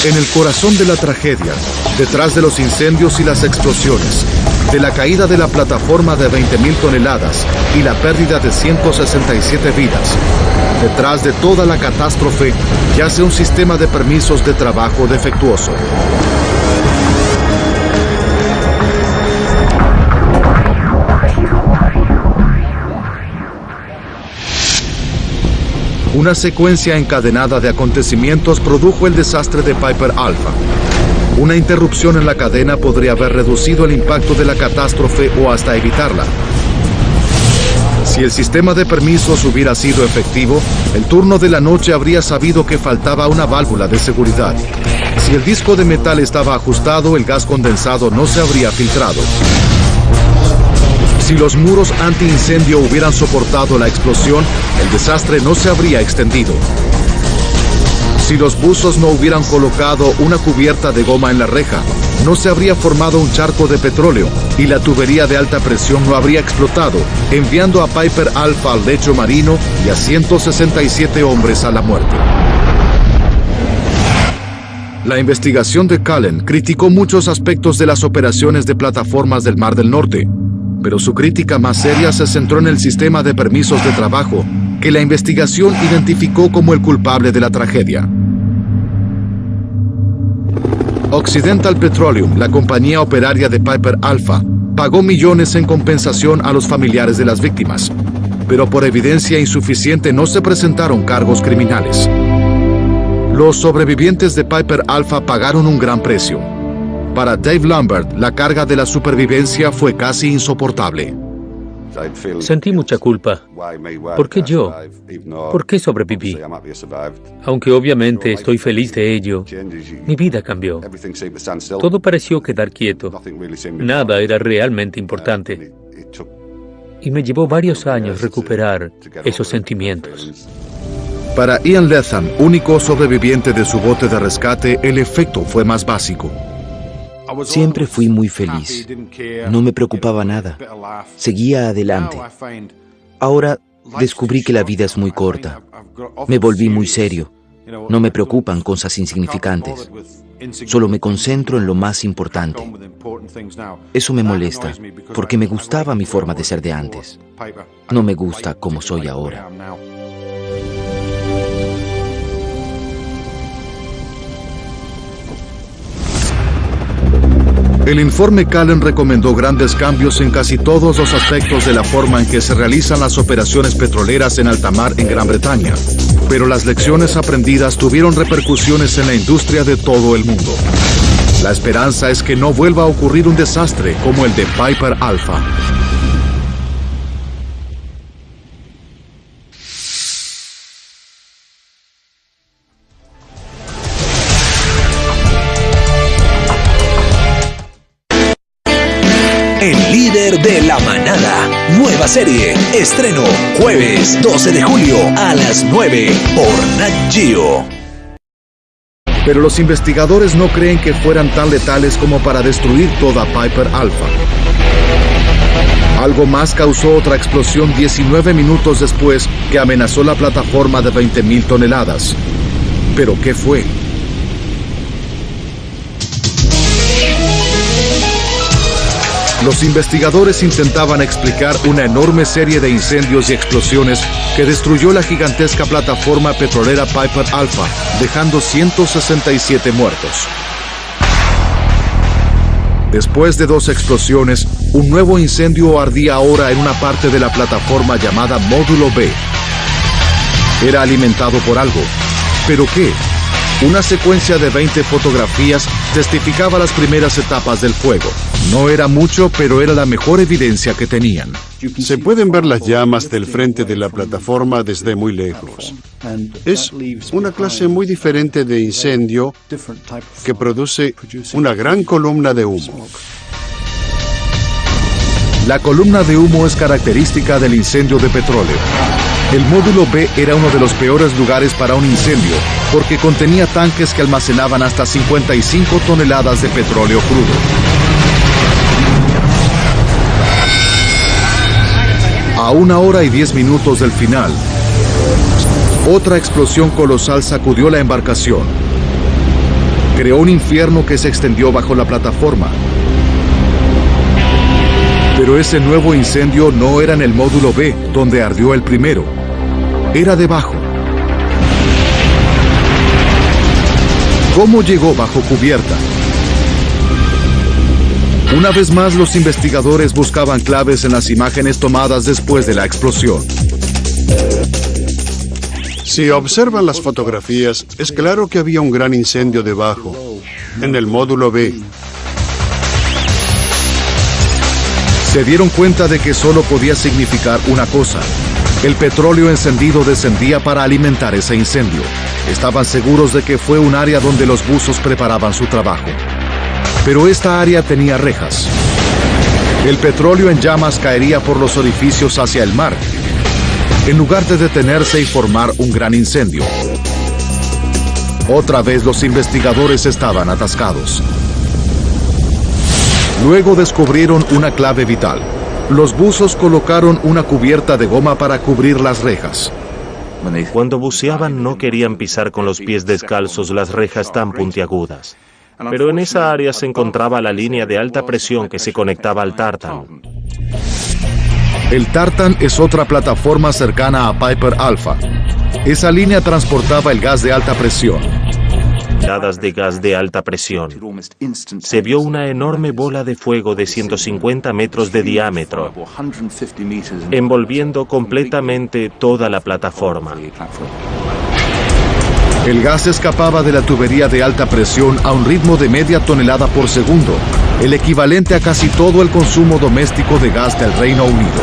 En el corazón de la tragedia, detrás de los incendios y las explosiones, de la caída de la plataforma de 20.000 toneladas y la pérdida de 167 vidas, detrás de toda la catástrofe yace un sistema de permisos de trabajo defectuoso. Una secuencia encadenada de acontecimientos produjo el desastre de Piper Alpha. Una interrupción en la cadena podría haber reducido el impacto de la catástrofe o hasta evitarla. Si el sistema de permisos hubiera sido efectivo, el turno de la noche habría sabido que faltaba una válvula de seguridad. Si el disco de metal estaba ajustado, el gas condensado no se habría filtrado. Si los muros antiincendio hubieran soportado la explosión, el desastre no se habría extendido. Si los buzos no hubieran colocado una cubierta de goma en la reja, no se habría formado un charco de petróleo y la tubería de alta presión no habría explotado, enviando a Piper Alpha al lecho marino y a 167 hombres a la muerte. La investigación de Cullen criticó muchos aspectos de las operaciones de plataformas del Mar del Norte, pero su crítica más seria se centró en el sistema de permisos de trabajo, que la investigación identificó como el culpable de la tragedia. Occidental Petroleum, la compañía operaria de Piper Alpha, pagó millones en compensación a los familiares de las víctimas, pero por evidencia insuficiente no se presentaron cargos criminales. Los sobrevivientes de Piper Alpha pagaron un gran precio. Para Dave Lambert, la carga de la supervivencia fue casi insoportable. Sentí mucha culpa. ¿Por qué yo? ¿Por qué sobreviví? Aunque obviamente estoy feliz de ello, mi vida cambió. Todo pareció quedar quieto. Nada era realmente importante. Y me llevó varios años recuperar esos sentimientos. Para Ian Latham, único sobreviviente de su bote de rescate, el efecto fue más básico. Siempre fui muy feliz. No me preocupaba nada. Seguía adelante. Ahora descubrí que la vida es muy corta. Me volví muy serio. No me preocupan cosas insignificantes. Solo me concentro en lo más importante. Eso me molesta, porque me gustaba mi forma de ser de antes. No me gusta como soy ahora. El informe Callen recomendó grandes cambios en casi todos los aspectos de la forma en que se realizan las operaciones petroleras en alta mar en Gran Bretaña, pero las lecciones aprendidas tuvieron repercusiones en la industria de todo el mundo. La esperanza es que no vuelva a ocurrir un desastre como el de Piper Alpha. El líder de la manada. Nueva serie. Estreno jueves 12 de julio a las 9 por Nat Geo. Pero los investigadores no creen que fueran tan letales como para destruir toda Piper Alpha. Algo más causó otra explosión 19 minutos después que amenazó la plataforma de 20.000 toneladas. ¿Pero qué fue? Los investigadores intentaban explicar una enorme serie de incendios y explosiones que destruyó la gigantesca plataforma petrolera Piper Alpha, dejando 167 muertos. Después de 2 explosiones, un nuevo incendio ardía ahora en una parte de la plataforma llamada Módulo B. Era alimentado por algo. ¿Pero qué? Una secuencia de 20 fotografías testificaba las primeras etapas del fuego. No era mucho, pero era la mejor evidencia que tenían. Se pueden ver las llamas del frente de la plataforma desde muy lejos. Es una clase muy diferente de incendio que produce una gran columna de humo. La columna de humo es característica del incendio de petróleo. El módulo B era uno de los peores lugares para un incendio, porque contenía tanques que almacenaban hasta 55 toneladas de petróleo crudo. A 1 hora y 10 minutos del final, otra explosión colosal sacudió la embarcación. Creó un infierno que se extendió bajo la plataforma. Pero ese nuevo incendio no era en el módulo B, donde ardió el primero. Era debajo. ¿Cómo llegó bajo cubierta? Una vez más, los investigadores buscaban claves en las imágenes tomadas después de la explosión. Si observan las fotografías, es claro que había un gran incendio debajo, en el módulo B. Se dieron cuenta de que solo podía significar una cosa. El petróleo encendido descendía para alimentar ese incendio. Estaban seguros de que fue un área donde los buzos preparaban su trabajo. Pero esta área tenía rejas. El petróleo en llamas caería por los orificios hacia el mar, en lugar de detenerse y formar un gran incendio. Otra vez los investigadores estaban atascados. Luego descubrieron una clave vital. Los buzos colocaron una cubierta de goma para cubrir las rejas. Cuando buceaban no querían pisar con los pies descalzos las rejas tan puntiagudas. Pero en esa área se encontraba la línea de alta presión que se conectaba al tártano. El Tartan es otra plataforma cercana a Piper Alpha. Esa línea transportaba el gas de alta presión. De gas de alta presión. Se vio una enorme bola de fuego de 150 metros de diámetro, envolviendo completamente toda la plataforma. El gas escapaba de la tubería de alta presión a un ritmo de media tonelada por segundo, el equivalente a casi todo el consumo doméstico de gas del Reino Unido.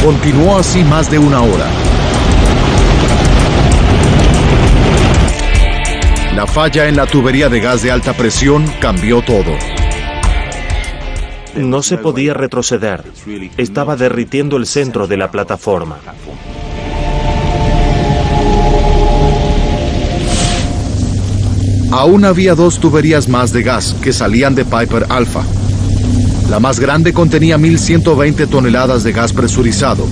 Continuó así más de una hora. La falla en la tubería de gas de alta presión cambió todo. No se podía retroceder. Estaba derritiendo el centro de la plataforma. Aún había 2 tuberías más de gas que salían de Piper Alpha. La más grande contenía 1.120 toneladas de gas presurizado,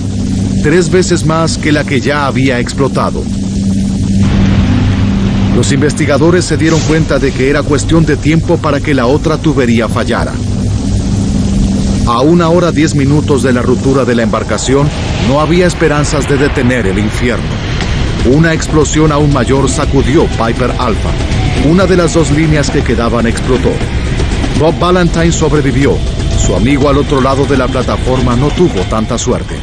3 veces más que la que ya había explotado. Los investigadores se dieron cuenta de que era cuestión de tiempo para que la otra tubería fallara. A 1 hora 10 minutos de la ruptura de la embarcación, no había esperanzas de detener el infierno. Una explosión aún mayor sacudió Piper Alpha. Una de las 2 líneas que quedaban explotó. Bob Valentine sobrevivió. Su amigo al otro lado de la plataforma no tuvo tanta suerte.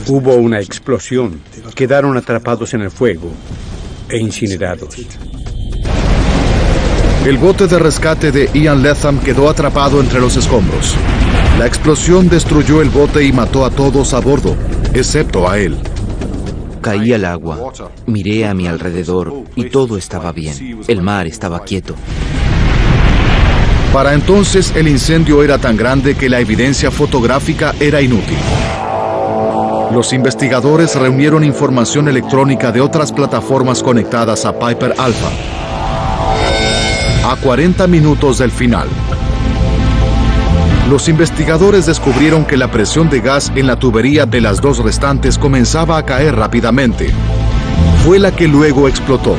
Hubo una explosión. Quedaron atrapados en el fuego e incinerados. El bote de rescate de Ian Latham quedó atrapado entre los escombros. La explosión destruyó el bote y mató a todos a bordo, excepto a él. Caí al agua, miré a mi alrededor y todo estaba bien. El mar estaba quieto. Para entonces el incendio era tan grande que la evidencia fotográfica era inútil. Los investigadores reunieron información electrónica de otras plataformas conectadas a Piper Alpha. A 40 minutos del final, los investigadores descubrieron que la presión de gas en la tubería de las 2 restantes comenzaba a caer rápidamente. Fue la que luego explotó.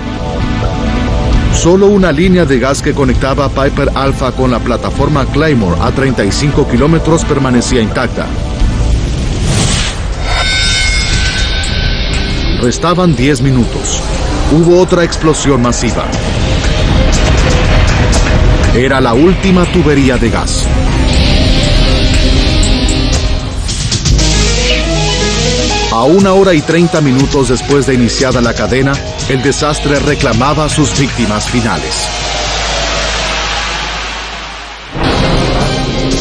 Solo una línea de gas que conectaba a Piper Alpha con la plataforma Claymore a 35 kilómetros permanecía intacta. Restaban 10 minutos. Hubo otra explosión masiva. Era la última tubería de gas. A 1 hora y 30 minutos después de iniciada la cadena, el desastre reclamaba a sus víctimas finales.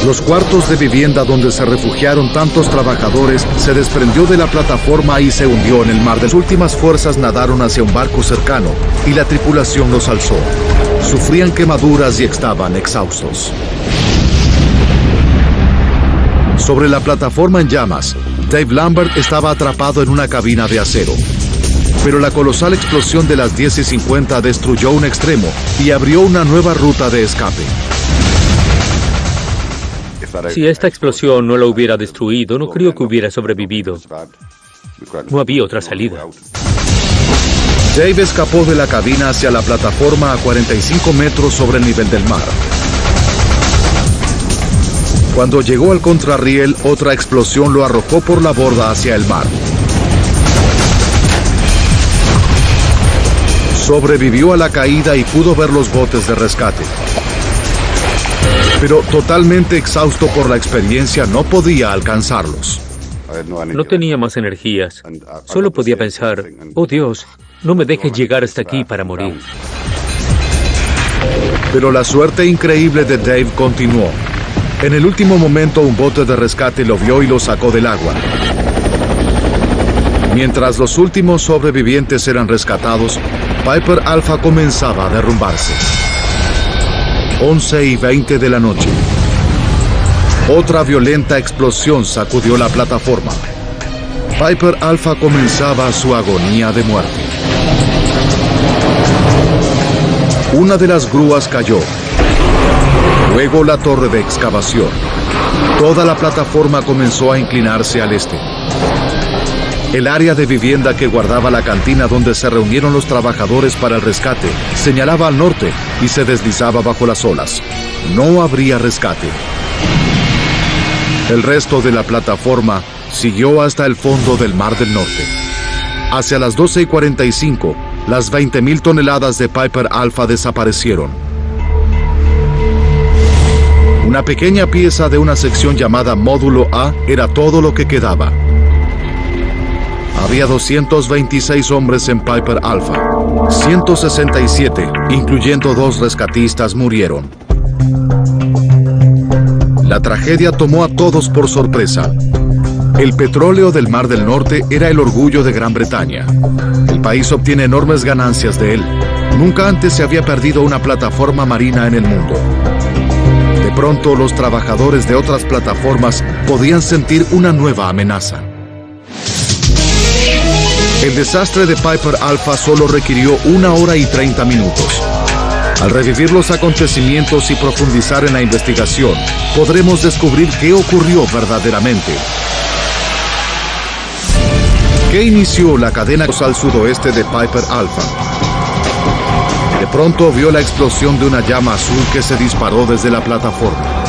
Los cuartos de vivienda donde se refugiaron tantos trabajadores se desprendió de la plataforma y se hundió en el mar. Las últimas fuerzas nadaron hacia un barco cercano y la tripulación los alzó. Sufrían quemaduras y estaban exhaustos. Sobre la plataforma en llamas, Dave Lambert estaba atrapado en una cabina de acero. Pero la colosal explosión de las 10:50 destruyó un extremo y abrió una nueva ruta de escape. Si esta explosión no la hubiera destruido, no creo que hubiera sobrevivido. No había otra salida. Dave escapó de la cabina hacia la plataforma a 45 metros sobre el nivel del mar. Cuando llegó al contrarriel, otra explosión lo arrojó por la borda hacia el mar. Sobrevivió a la caída y pudo ver los botes de rescate. Pero totalmente exhausto por la experiencia, no podía alcanzarlos. No tenía más energías. Solo podía pensar, oh Dios, no me dejes llegar hasta aquí para morir. Pero la suerte increíble de Dave continuó. En el último momento, un bote de rescate lo vio y lo sacó del agua. Mientras los últimos sobrevivientes eran rescatados, Piper Alpha comenzaba a derrumbarse. 11:20 de la noche. Otra violenta explosión sacudió la plataforma. Piper Alpha comenzaba su agonía de muerte. Una de las grúas cayó. Luego la torre de excavación. Toda la plataforma comenzó a inclinarse al este. El área de vivienda que guardaba la cantina donde se reunieron los trabajadores para el rescate señalaba al norte y se deslizaba bajo las olas. no habría rescate. El resto de la plataforma siguió hasta el fondo del Mar del Norte. Hacia las 12:45, las 20.000 toneladas de Piper Alpha desaparecieron. Una pequeña pieza de una sección llamada Módulo A era todo lo que quedaba. Había 226 hombres en Piper Alpha. 167, incluyendo 2 rescatistas, murieron. La tragedia tomó a todos por sorpresa. El petróleo del Mar del Norte era el orgullo de Gran Bretaña. El país obtiene enormes ganancias de él. Nunca antes se había perdido una plataforma marina en el mundo. De pronto, los trabajadores de otras plataformas podían sentir una nueva amenaza. El desastre de Piper Alpha solo requirió 1 hora y 30 minutos. Al revivir los acontecimientos y profundizar en la investigación, podremos descubrir qué ocurrió verdaderamente. ¿Qué inició la cadena al sudoeste de Piper Alpha? De pronto vio la explosión de una llama azul que se disparó desde la plataforma.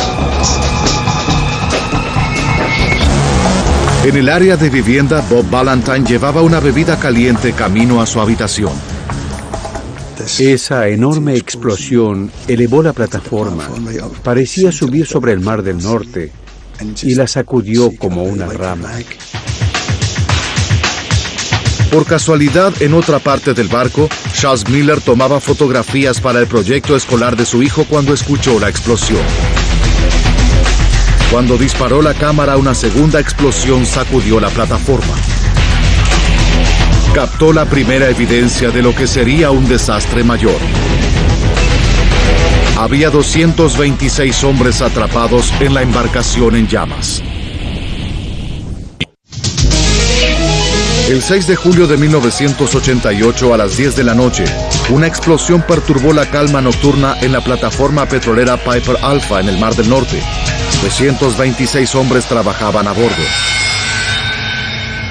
En el área de vivienda, Bob Valentine llevaba una bebida caliente camino a su habitación. Esa enorme explosión elevó la plataforma. Parecía subir sobre el Mar del Norte y la sacudió como una rama. Por casualidad, en otra parte del barco, Charles Miller tomaba fotografías para el proyecto escolar de su hijo cuando escuchó la explosión. Cuando disparó la cámara, una segunda explosión sacudió la plataforma. Captó la primera evidencia de lo que sería un desastre mayor. Había 226 hombres atrapados en la embarcación en llamas. El 6 de julio de 1988, a las 10 de la noche, una explosión perturbó la calma nocturna en la plataforma petrolera Piper Alpha en el Mar del Norte. 326 hombres trabajaban a bordo.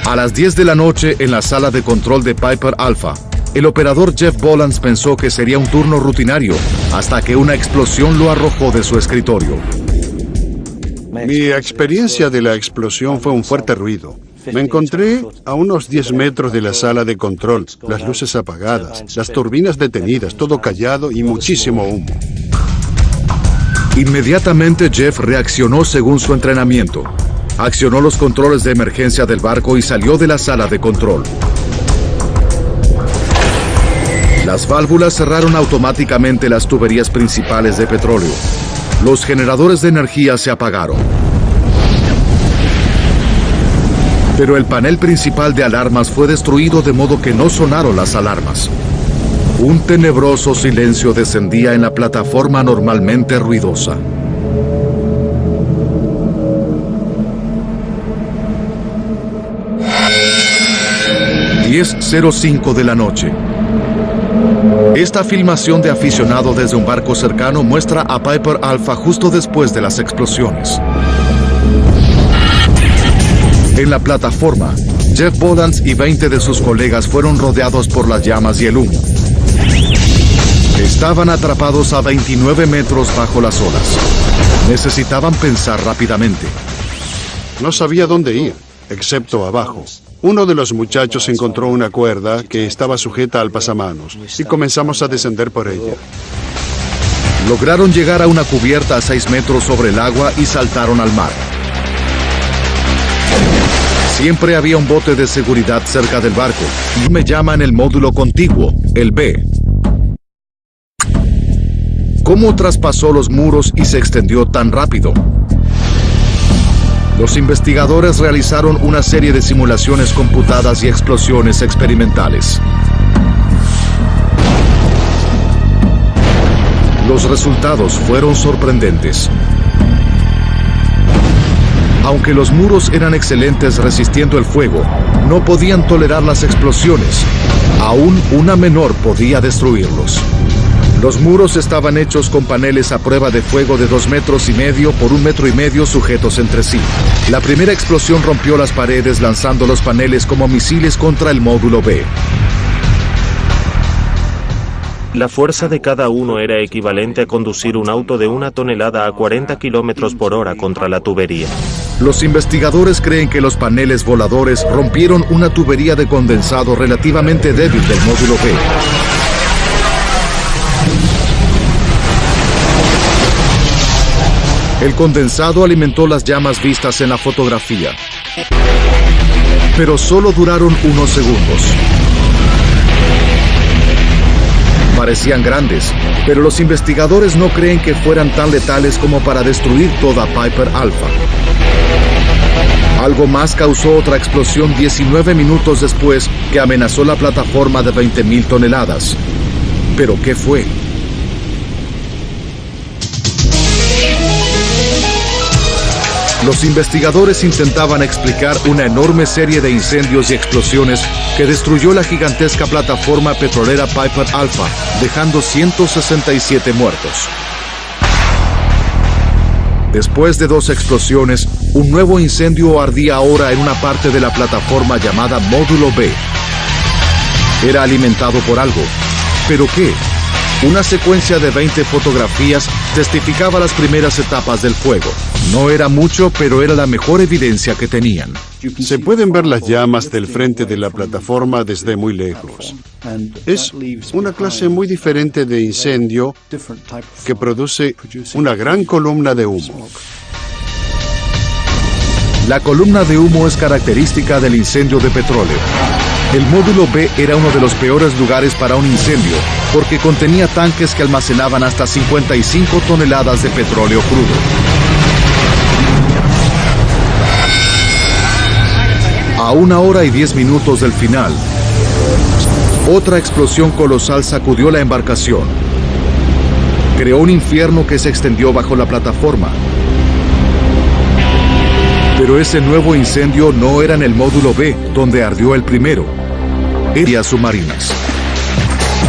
A las 10 de la noche, en la sala de control de Piper Alpha, el operador Jeff Bolland pensó que sería un turno rutinario, hasta que una explosión lo arrojó de su escritorio. Mi experiencia de la explosión fue un fuerte ruido. Me encontré a unos 10 metros de la sala de control, las luces apagadas, las turbinas detenidas, todo callado y muchísimo humo. Inmediatamente Jeff reaccionó según su entrenamiento. Accionó los controles de emergencia del barco y salió de la sala de control. Las válvulas cerraron automáticamente las tuberías principales de petróleo. Los generadores de energía se apagaron. Pero el panel principal de alarmas fue destruido de modo que no sonaron las alarmas. Un tenebroso silencio descendía en la plataforma normalmente ruidosa. ...10:05 de la noche. Esta filmación de aficionado desde un barco cercano muestra a Piper Alpha justo después de las explosiones. En la plataforma, Jeff Bolland y 20 de sus colegas fueron rodeados por las llamas y el humo. Estaban atrapados a 29 metros bajo las olas. Necesitaban pensar rápidamente. No sabía dónde ir, excepto abajo. Uno de los muchachos encontró una cuerda que estaba sujeta al pasamanos y comenzamos a descender por ella. Lograron llegar a una cubierta a 6 metros sobre el agua y saltaron al mar. Siempre había un bote de seguridad cerca del barco y me llaman el módulo contiguo, el B. ¿Cómo traspasó los muros y se extendió tan rápido? Los investigadores realizaron una serie de simulaciones computadas y explosiones experimentales. Los resultados fueron sorprendentes. Aunque los muros eran excelentes resistiendo el fuego, no podían tolerar las explosiones. Aún una menor podía destruirlos. Los muros estaban hechos con paneles a prueba de fuego de 2,5 metros por 1,5 metros sujetos entre sí. La primera explosión rompió las paredes lanzando los paneles como misiles contra el módulo B. La fuerza de cada uno era equivalente a conducir un auto de 1 tonelada a 40 kilómetros por hora contra la tubería. Los investigadores creen que los paneles voladores rompieron una tubería de condensado relativamente débil del módulo B. El condensado alimentó las llamas vistas en la fotografía, pero solo duraron unos segundos. Parecían grandes, pero los investigadores no creen que fueran tan letales como para destruir toda Piper Alpha. Algo más causó otra explosión 19 minutos después que amenazó la plataforma de 20.000 toneladas. ¿Pero qué fue? Los investigadores intentaban explicar una enorme serie de incendios y explosiones que destruyó la gigantesca plataforma petrolera Piper Alpha, dejando 167 muertos. Después de 2 explosiones, un nuevo incendio ardía ahora en una parte de la plataforma llamada Módulo B. Era alimentado por algo. ¿Pero qué? Una secuencia de 20 fotografías testificaba las primeras etapas del fuego. No era mucho, pero era la mejor evidencia que tenían. Se pueden ver las llamas del frente de la plataforma desde muy lejos. Es una clase muy diferente de incendio que produce una gran columna de humo. La columna de humo es característica del incendio de petróleo. El módulo B era uno de los peores lugares para un incendio, porque contenía tanques que almacenaban hasta 55 toneladas de petróleo crudo. A 1 hora y 10 minutos del final, otra explosión colosal sacudió la embarcación. Creó un infierno que se extendió bajo la plataforma. Pero ese nuevo incendio no era en el módulo B, donde ardió el primero. Era submarinas.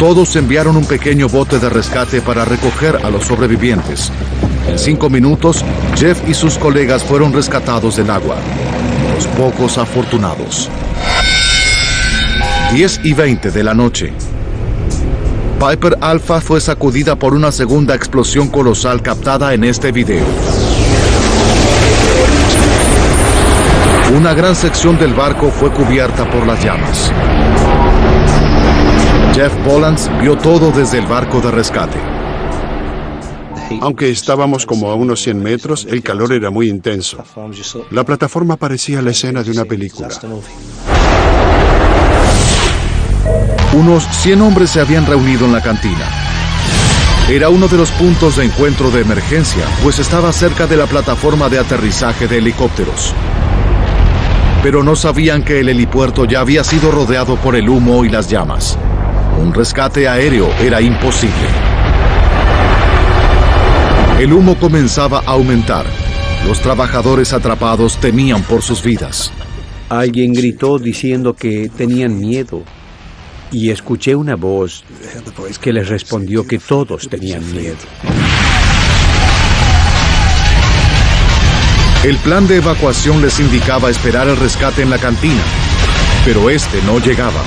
Todos enviaron un pequeño bote de rescate para recoger a los sobrevivientes. En 5 minutos, Jeff y sus colegas fueron rescatados del agua. Los pocos afortunados. 10:20 de la noche. Piper Alpha fue sacudida por una segunda explosión colosal captada en este video. Una gran sección del barco fue cubierta por las llamas. Jeff Bolans vio todo desde el barco de rescate. Aunque estábamos como a unos 100 metros, el calor era muy intenso. La plataforma parecía la escena de una película. Unos 100 hombres se habían reunido en la cantina. Era uno de los puntos de encuentro de emergencia, pues estaba cerca de la plataforma de aterrizaje de helicópteros. Pero no sabían que el helipuerto ya había sido rodeado por el humo y las llamas. Un rescate aéreo era imposible. El humo comenzaba a aumentar. Los trabajadores atrapados temían por sus vidas. Alguien gritó diciendo que tenían miedo. Y escuché una voz que les respondió que todos tenían miedo. El plan de evacuación les indicaba esperar el rescate en la cantina, pero este no llegaba.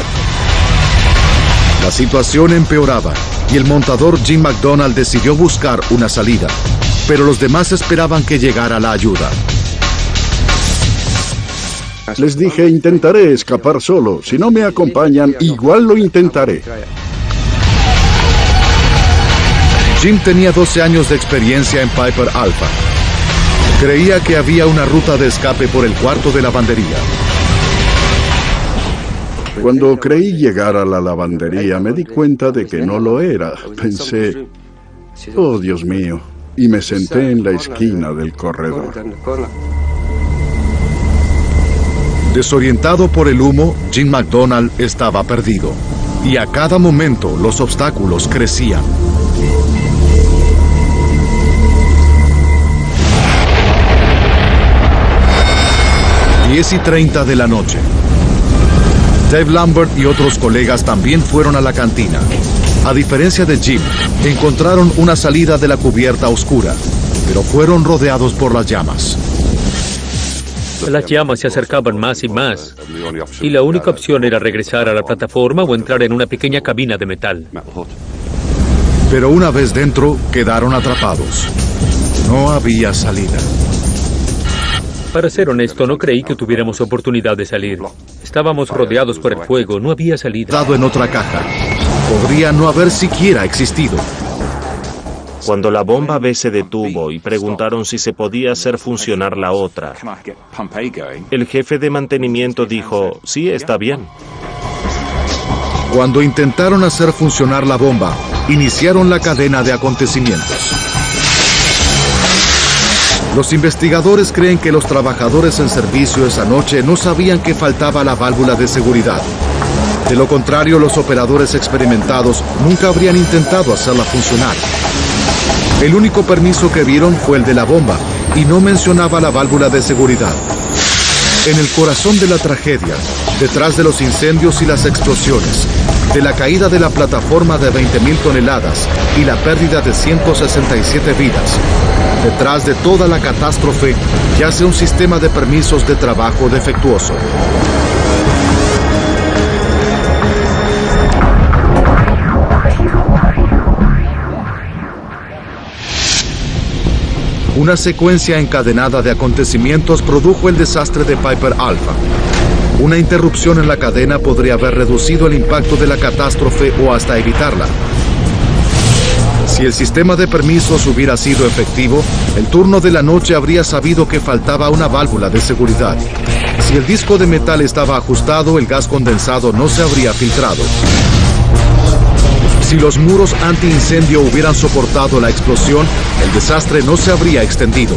La situación empeoraba y el montador Jim McDonald decidió buscar una salida, pero los demás esperaban que llegara la ayuda. Les dije, intentaré escapar solo. Si no me acompañan, igual lo intentaré. Jim tenía 12 años de experiencia en Piper Alpha. Creía que había una ruta de escape por el cuarto de lavandería. Cuando creí llegar a la lavandería, me di cuenta de que no lo era. Pensé, oh Dios mío, y me senté en la esquina del corredor. Desorientado por el humo, Jim McDonald estaba perdido. Y a cada momento los obstáculos crecían. Las 10:30 de la noche. Dave Lambert y otros colegas también fueron a la cantina. A diferencia de Jim, encontraron una salida de la cubierta oscura, pero fueron rodeados por las llamas. Las llamas se acercaban más y más, y la única opción era regresar a la plataforma o entrar en una pequeña cabina de metal. Pero una vez dentro, quedaron atrapados. No había salida. Para ser honesto, no creí que tuviéramos oportunidad de salir. Estábamos rodeados por el fuego, no había salida. Dado en otra caja. Podría no haber siquiera existido. Cuando la bomba B se detuvo y preguntaron si se podía hacer funcionar la otra, el jefe de mantenimiento dijo, sí, está bien. Cuando intentaron hacer funcionar la bomba, iniciaron la cadena de acontecimientos. Los investigadores creen que los trabajadores en servicio esa noche no sabían que faltaba la válvula de seguridad. De lo contrario, los operadores experimentados nunca habrían intentado hacerla funcionar. El único permiso que vieron fue el de la bomba y no mencionaba la válvula de seguridad. En el corazón de la tragedia, detrás de los incendios y las explosiones, de la caída de la plataforma de 20.000 toneladas y la pérdida de 167 vidas, detrás de toda la catástrofe yace un sistema de permisos de trabajo defectuoso. Una secuencia encadenada de acontecimientos produjo el desastre de Piper Alpha. Una interrupción en la cadena podría haber reducido el impacto de la catástrofe o hasta evitarla. Si el sistema de permisos hubiera sido efectivo, el turno de la noche habría sabido que faltaba una válvula de seguridad. Si el disco de metal estaba ajustado, el gas condensado no se habría filtrado. Si los muros antiincendio hubieran soportado la explosión, el desastre no se habría extendido.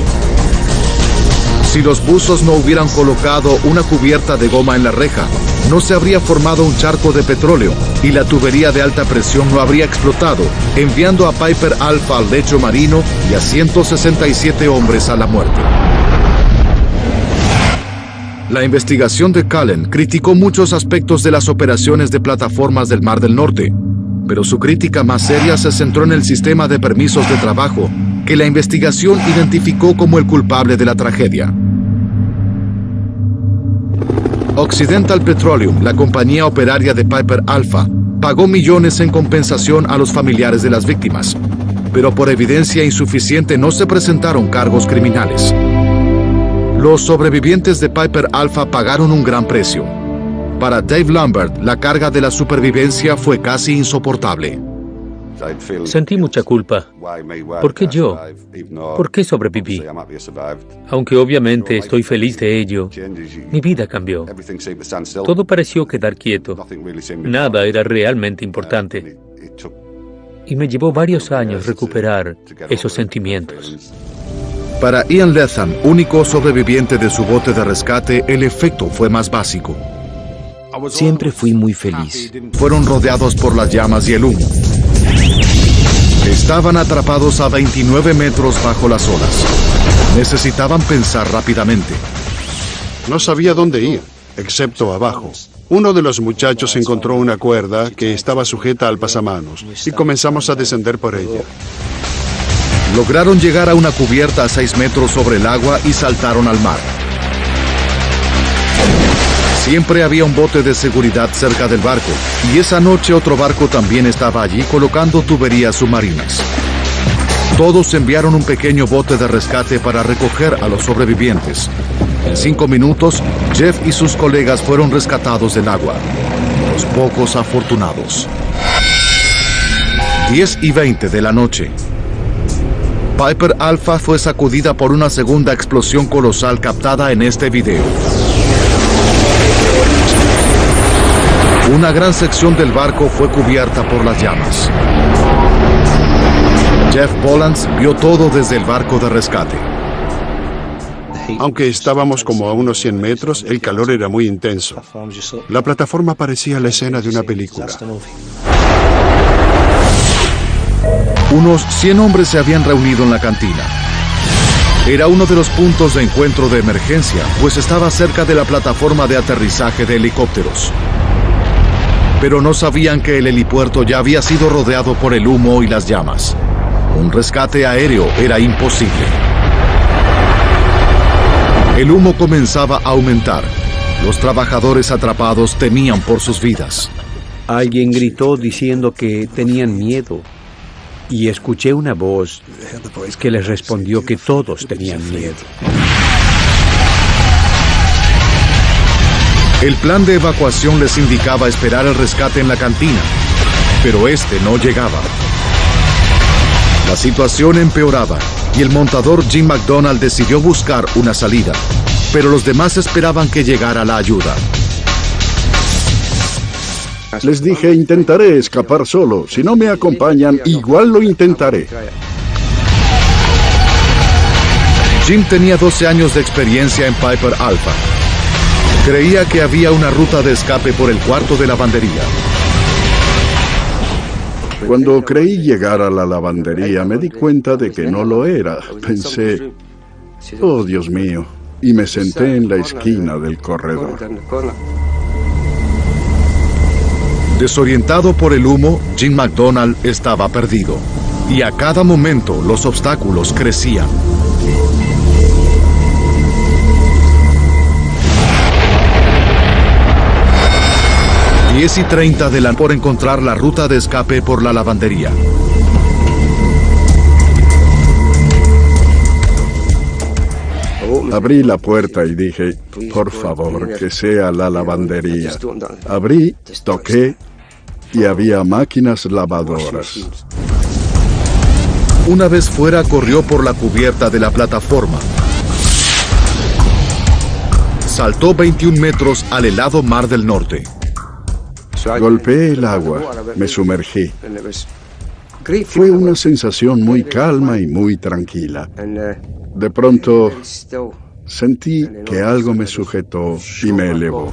Si los buzos no hubieran colocado una cubierta de goma en la reja, no se habría formado un charco de petróleo y la tubería de alta presión no habría explotado, enviando a Piper Alpha al lecho marino y a 167 hombres a la muerte. La investigación de Cullen criticó muchos aspectos de las operaciones de plataformas del Mar del Norte, pero su crítica más seria se centró en el sistema de permisos de trabajo, que la investigación identificó como el culpable de la tragedia. Occidental Petroleum, la compañía operaria de Piper Alpha, pagó millones en compensación a los familiares de las víctimas, pero por evidencia insuficiente no se presentaron cargos criminales. Los sobrevivientes de Piper Alpha pagaron un gran precio. Para Dave Lambert, la carga de la supervivencia fue casi insoportable. Sentí mucha culpa. ¿Por qué yo? ¿Por qué sobreviví? Aunque obviamente estoy feliz de ello, mi vida cambió. Todo pareció quedar quieto. Nada era realmente importante. Y me llevó varios años recuperar esos sentimientos. Para Ian Latham, único sobreviviente de su bote de rescate, el efecto fue más básico. Siempre fui muy feliz. Fueron rodeados por las llamas y el humo. Estaban atrapados a 29 metros bajo las olas. Necesitaban pensar rápidamente. No sabía dónde ir, excepto abajo. Uno de los muchachos encontró una cuerda que estaba sujeta al pasamanos y comenzamos a descender por ella. Lograron llegar a una cubierta a 6 metros sobre el agua y saltaron al mar. Siempre había un bote de seguridad cerca del barco, y esa noche otro barco también estaba allí colocando tuberías submarinas. Todos enviaron un pequeño bote de rescate para recoger a los sobrevivientes. En 5 minutos, Jeff y sus colegas fueron rescatados del agua. Los pocos afortunados. 10:20 de la noche. Piper Alpha fue sacudida por una segunda explosión colosal captada en este video. Una gran sección del barco fue cubierta por las llamas. Jeff Bolans vio todo desde el barco de rescate. Aunque estábamos como a unos 100 metros, el calor era muy intenso. La plataforma parecía la escena de una película. Unos 100 hombres se habían reunido en la cantina. Era uno de los puntos de encuentro de emergencia, pues estaba cerca de la plataforma de aterrizaje de helicópteros. Pero no sabían que el helipuerto ya había sido rodeado por el humo y las llamas. Un rescate aéreo era imposible. El humo comenzaba a aumentar. Los trabajadores atrapados temían por sus vidas. Alguien gritó diciendo que tenían miedo. y escuché una voz que les respondió que todos tenían miedo. El plan de evacuación les indicaba esperar el rescate en la cantina, pero este no llegaba. La situación empeoraba y el montador Jim McDonald decidió buscar una salida, pero los demás esperaban que llegara la ayuda. Les dije, intentaré escapar solo. Si no me acompañan, igual lo intentaré. Jim tenía 12 años de experiencia en Piper Alpha. Creía que había una ruta de escape por el cuarto de lavandería. Cuando creí llegar a la lavandería, me di cuenta de que no lo era. Pensé, oh Dios mío, y me senté en la esquina del corredor. Desorientado por el humo, Jim McDonald estaba perdido. Y a cada momento los obstáculos crecían. Las 10:30 de la noche por encontrar la ruta de escape por la lavandería. Abrí la puerta y dije, por favor, que sea la lavandería. Abrí, toqué y había máquinas lavadoras. Una vez fuera, corrió por la cubierta de la plataforma. Saltó 21 metros al helado mar del norte. Golpeé el agua, me sumergí. Fue una sensación muy calma y muy tranquila. De pronto, sentí que algo me sujetó y me elevó.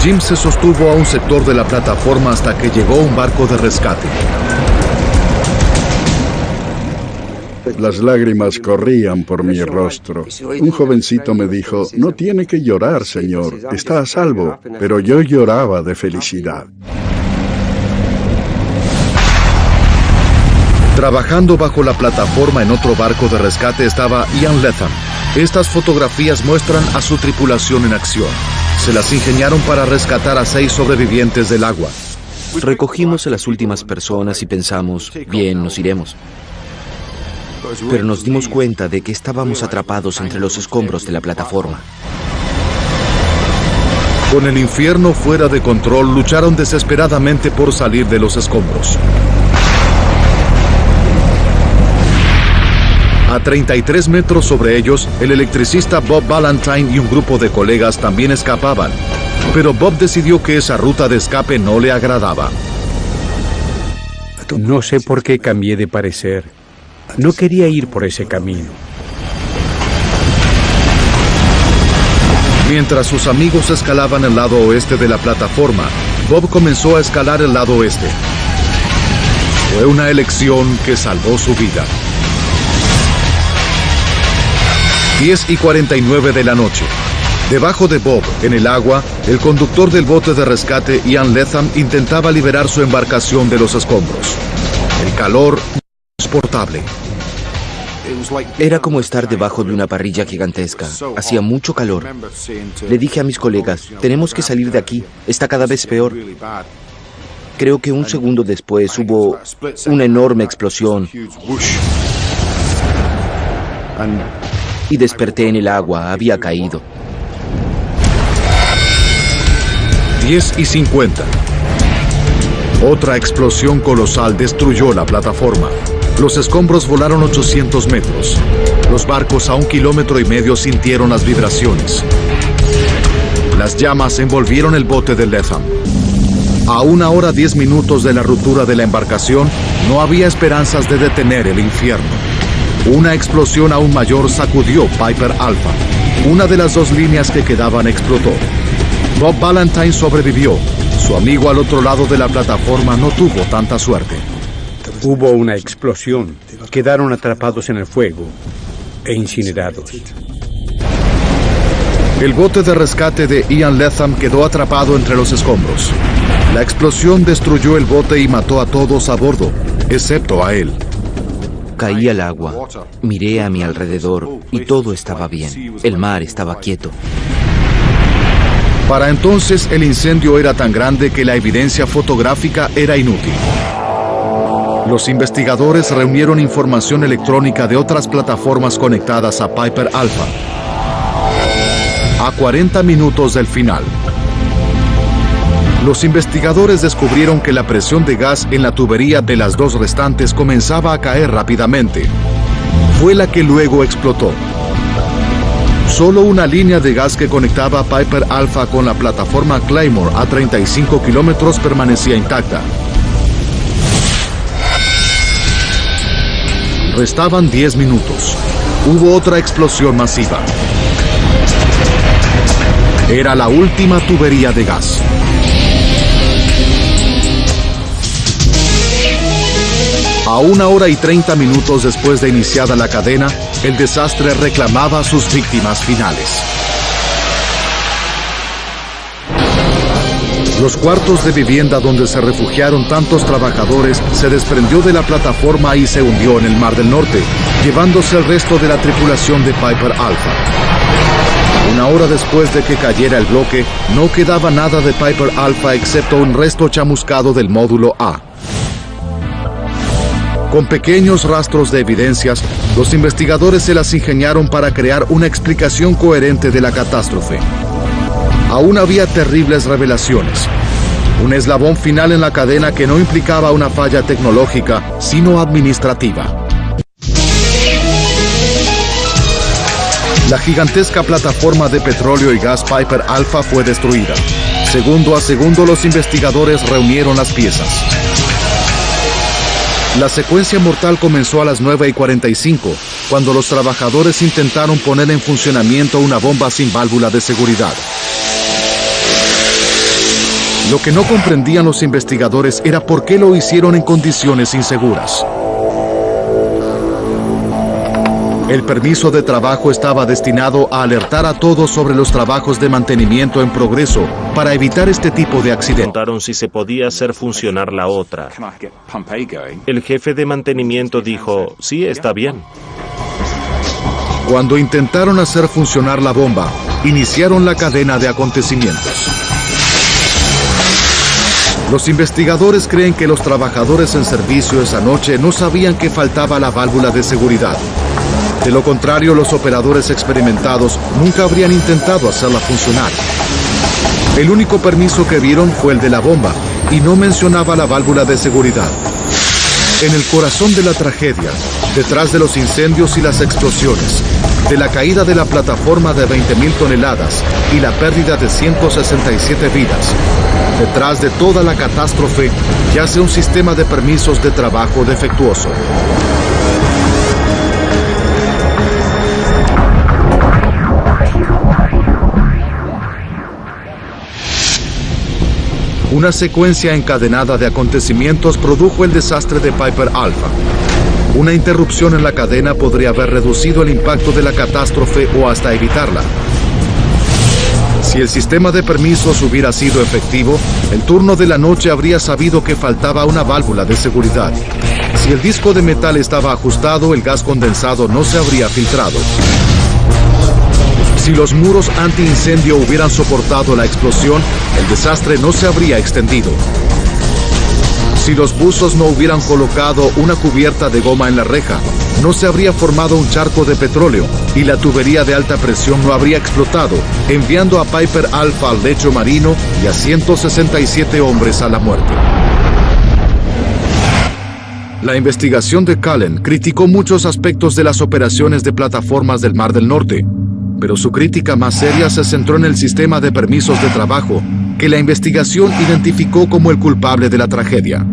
Jim se sostuvo a un sector de la plataforma hasta que llegó un barco de rescate. Las lágrimas corrían por mi rostro. Un jovencito me dijo, no tiene que llorar, señor, está a salvo. Pero yo lloraba de felicidad. Trabajando bajo la plataforma en otro barco de rescate estaba Ian Latham. Estas fotografías muestran a su tripulación en acción. Se las ingeniaron para rescatar a 6 sobrevivientes del agua. Recogimos a las últimas personas y pensamos, bien, nos iremos. Pero nos dimos cuenta de que estábamos atrapados entre los escombros de la plataforma. Con el infierno fuera de control, lucharon desesperadamente por salir de los escombros. A 33 metros sobre ellos, el electricista Bob Valentine y un grupo de colegas también escapaban. Pero Bob decidió que esa ruta de escape no le agradaba. No sé por qué cambié de parecer. No quería ir por ese camino. Mientras sus amigos escalaban el lado oeste de la plataforma, Bob comenzó a escalar el lado oeste. Fue una elección que salvó su vida. 10:49 de la noche. Debajo de Bob, en el agua, el conductor del bote de rescate, Ian Latham, intentaba liberar su embarcación de los escombros. El calor insoportable. Era como estar debajo de una parrilla gigantesca. Hacía mucho calor. Le dije a mis colegas, tenemos que salir de aquí, está cada vez peor. Creo que un segundo después hubo una enorme explosión. Y desperté en el agua, había caído. 10:50. Otra explosión colosal destruyó la plataforma. Los escombros volaron 800 metros. Los barcos a 1,5 kilómetros sintieron las vibraciones. Las llamas envolvieron el bote de Latham. A 1 hora 10 minutos de la ruptura de la embarcación, no había esperanzas de detener el infierno. Una explosión aún mayor sacudió Piper Alpha. Una de las 2 líneas que quedaban explotó. Bob Valentine sobrevivió. Su amigo al otro lado de la plataforma no tuvo tanta suerte. Hubo una explosión. Quedaron atrapados en el fuego e incinerados. El bote de rescate de Ian Latham quedó atrapado entre los escombros. La explosión destruyó el bote y mató a todos a bordo, excepto a él. Caí al agua, miré a mi alrededor y todo estaba bien. El mar estaba quieto. Para entonces el incendio era tan grande que la evidencia fotográfica era inútil. Los investigadores reunieron información electrónica de otras plataformas conectadas a Piper Alpha. A 40 minutos del final, los investigadores descubrieron que la presión de gas en la tubería de las dos restantes comenzaba a caer rápidamente. Fue la que luego explotó. Solo una línea de gas que conectaba a Piper Alpha con la plataforma Claymore a 35 kilómetros permanecía intacta. Restaban 10 minutos. Hubo otra explosión masiva. Era la última tubería de gas. A 1 hora y 30 minutos después de iniciada la cadena, el desastre reclamaba a sus víctimas finales. Los cuartos de vivienda donde se refugiaron tantos trabajadores se desprendió de la plataforma y se hundió en el Mar del Norte, llevándose el resto de la tripulación de Piper Alpha. 1 hora después de que cayera el bloque, no quedaba nada de Piper Alpha excepto un resto chamuscado del módulo A. Con pequeños rastros de evidencias, los investigadores se las ingeniaron para crear una explicación coherente de la catástrofe. Aún había terribles revelaciones. Un eslabón final en la cadena que no implicaba una falla tecnológica, sino administrativa. La gigantesca plataforma de petróleo y gas Piper Alpha fue destruida. Segundo a segundo, los investigadores reunieron las piezas. La secuencia mortal comenzó a las 9:45, cuando los trabajadores intentaron poner en funcionamiento una bomba sin válvula de seguridad. Lo que no comprendían los investigadores era por qué lo hicieron en condiciones inseguras. El permiso de trabajo estaba destinado a alertar a todos sobre los trabajos de mantenimiento en progreso para evitar este tipo de accidentes. Preguntaron si se podía hacer funcionar la otra. El jefe de mantenimiento dijo, sí, está bien. Cuando intentaron hacer funcionar la bomba, iniciaron la cadena de acontecimientos. Los investigadores creen que los trabajadores en servicio esa noche no sabían que faltaba la válvula de seguridad. De lo contrario, los operadores experimentados nunca habrían intentado hacerla funcionar. El único permiso que vieron fue el de la bomba, y no mencionaba la válvula de seguridad. En el corazón de la tragedia, detrás de los incendios y las explosiones, de la caída de la plataforma de 20.000 toneladas y la pérdida de 167 vidas, detrás de toda la catástrofe, yace un sistema de permisos de trabajo defectuoso. Una secuencia encadenada de acontecimientos produjo el desastre de Piper Alpha. Una interrupción en la cadena podría haber reducido el impacto de la catástrofe o hasta evitarla. Si el sistema de permisos hubiera sido efectivo, el turno de la noche habría sabido que faltaba una válvula de seguridad. Si el disco de metal estaba ajustado, el gas condensado no se habría filtrado. Si los muros antiincendio hubieran soportado la explosión, el desastre no se habría extendido. Si los buzos no hubieran colocado una cubierta de goma en la reja, no se habría formado un charco de petróleo y la tubería de alta presión no habría explotado, enviando a Piper Alpha al lecho marino y a 167 hombres a la muerte. La investigación de Cullen criticó muchos aspectos de las operaciones de plataformas del Mar del Norte, pero su crítica más seria se centró en el sistema de permisos de trabajo, que la investigación identificó como el culpable de la tragedia.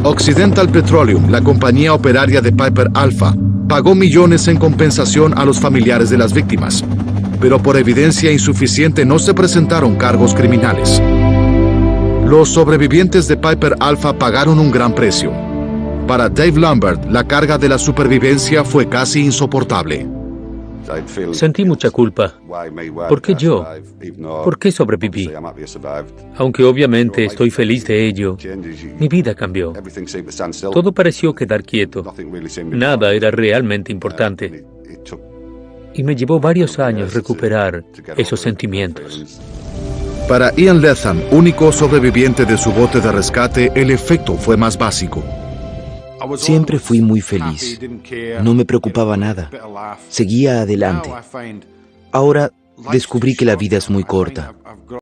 Occidental Petroleum, la compañía operaria de Piper Alpha, pagó millones en compensación a los familiares de las víctimas, pero por evidencia insuficiente no se presentaron cargos criminales. Los sobrevivientes de Piper Alpha pagaron un gran precio. Para Dave Lambert, la carga de la supervivencia fue casi insoportable. Sentí mucha culpa. ¿Por qué yo? ¿Por qué sobreviví? Aunque obviamente estoy feliz de ello, mi vida cambió. Todo pareció quedar quieto. Nada era realmente importante. Y me llevó varios años recuperar esos sentimientos. Para Ian Latham, único sobreviviente de su bote de rescate, el efecto fue más básico. Siempre fui muy feliz. No me preocupaba nada. Seguía adelante. Ahora descubrí que la vida es muy corta.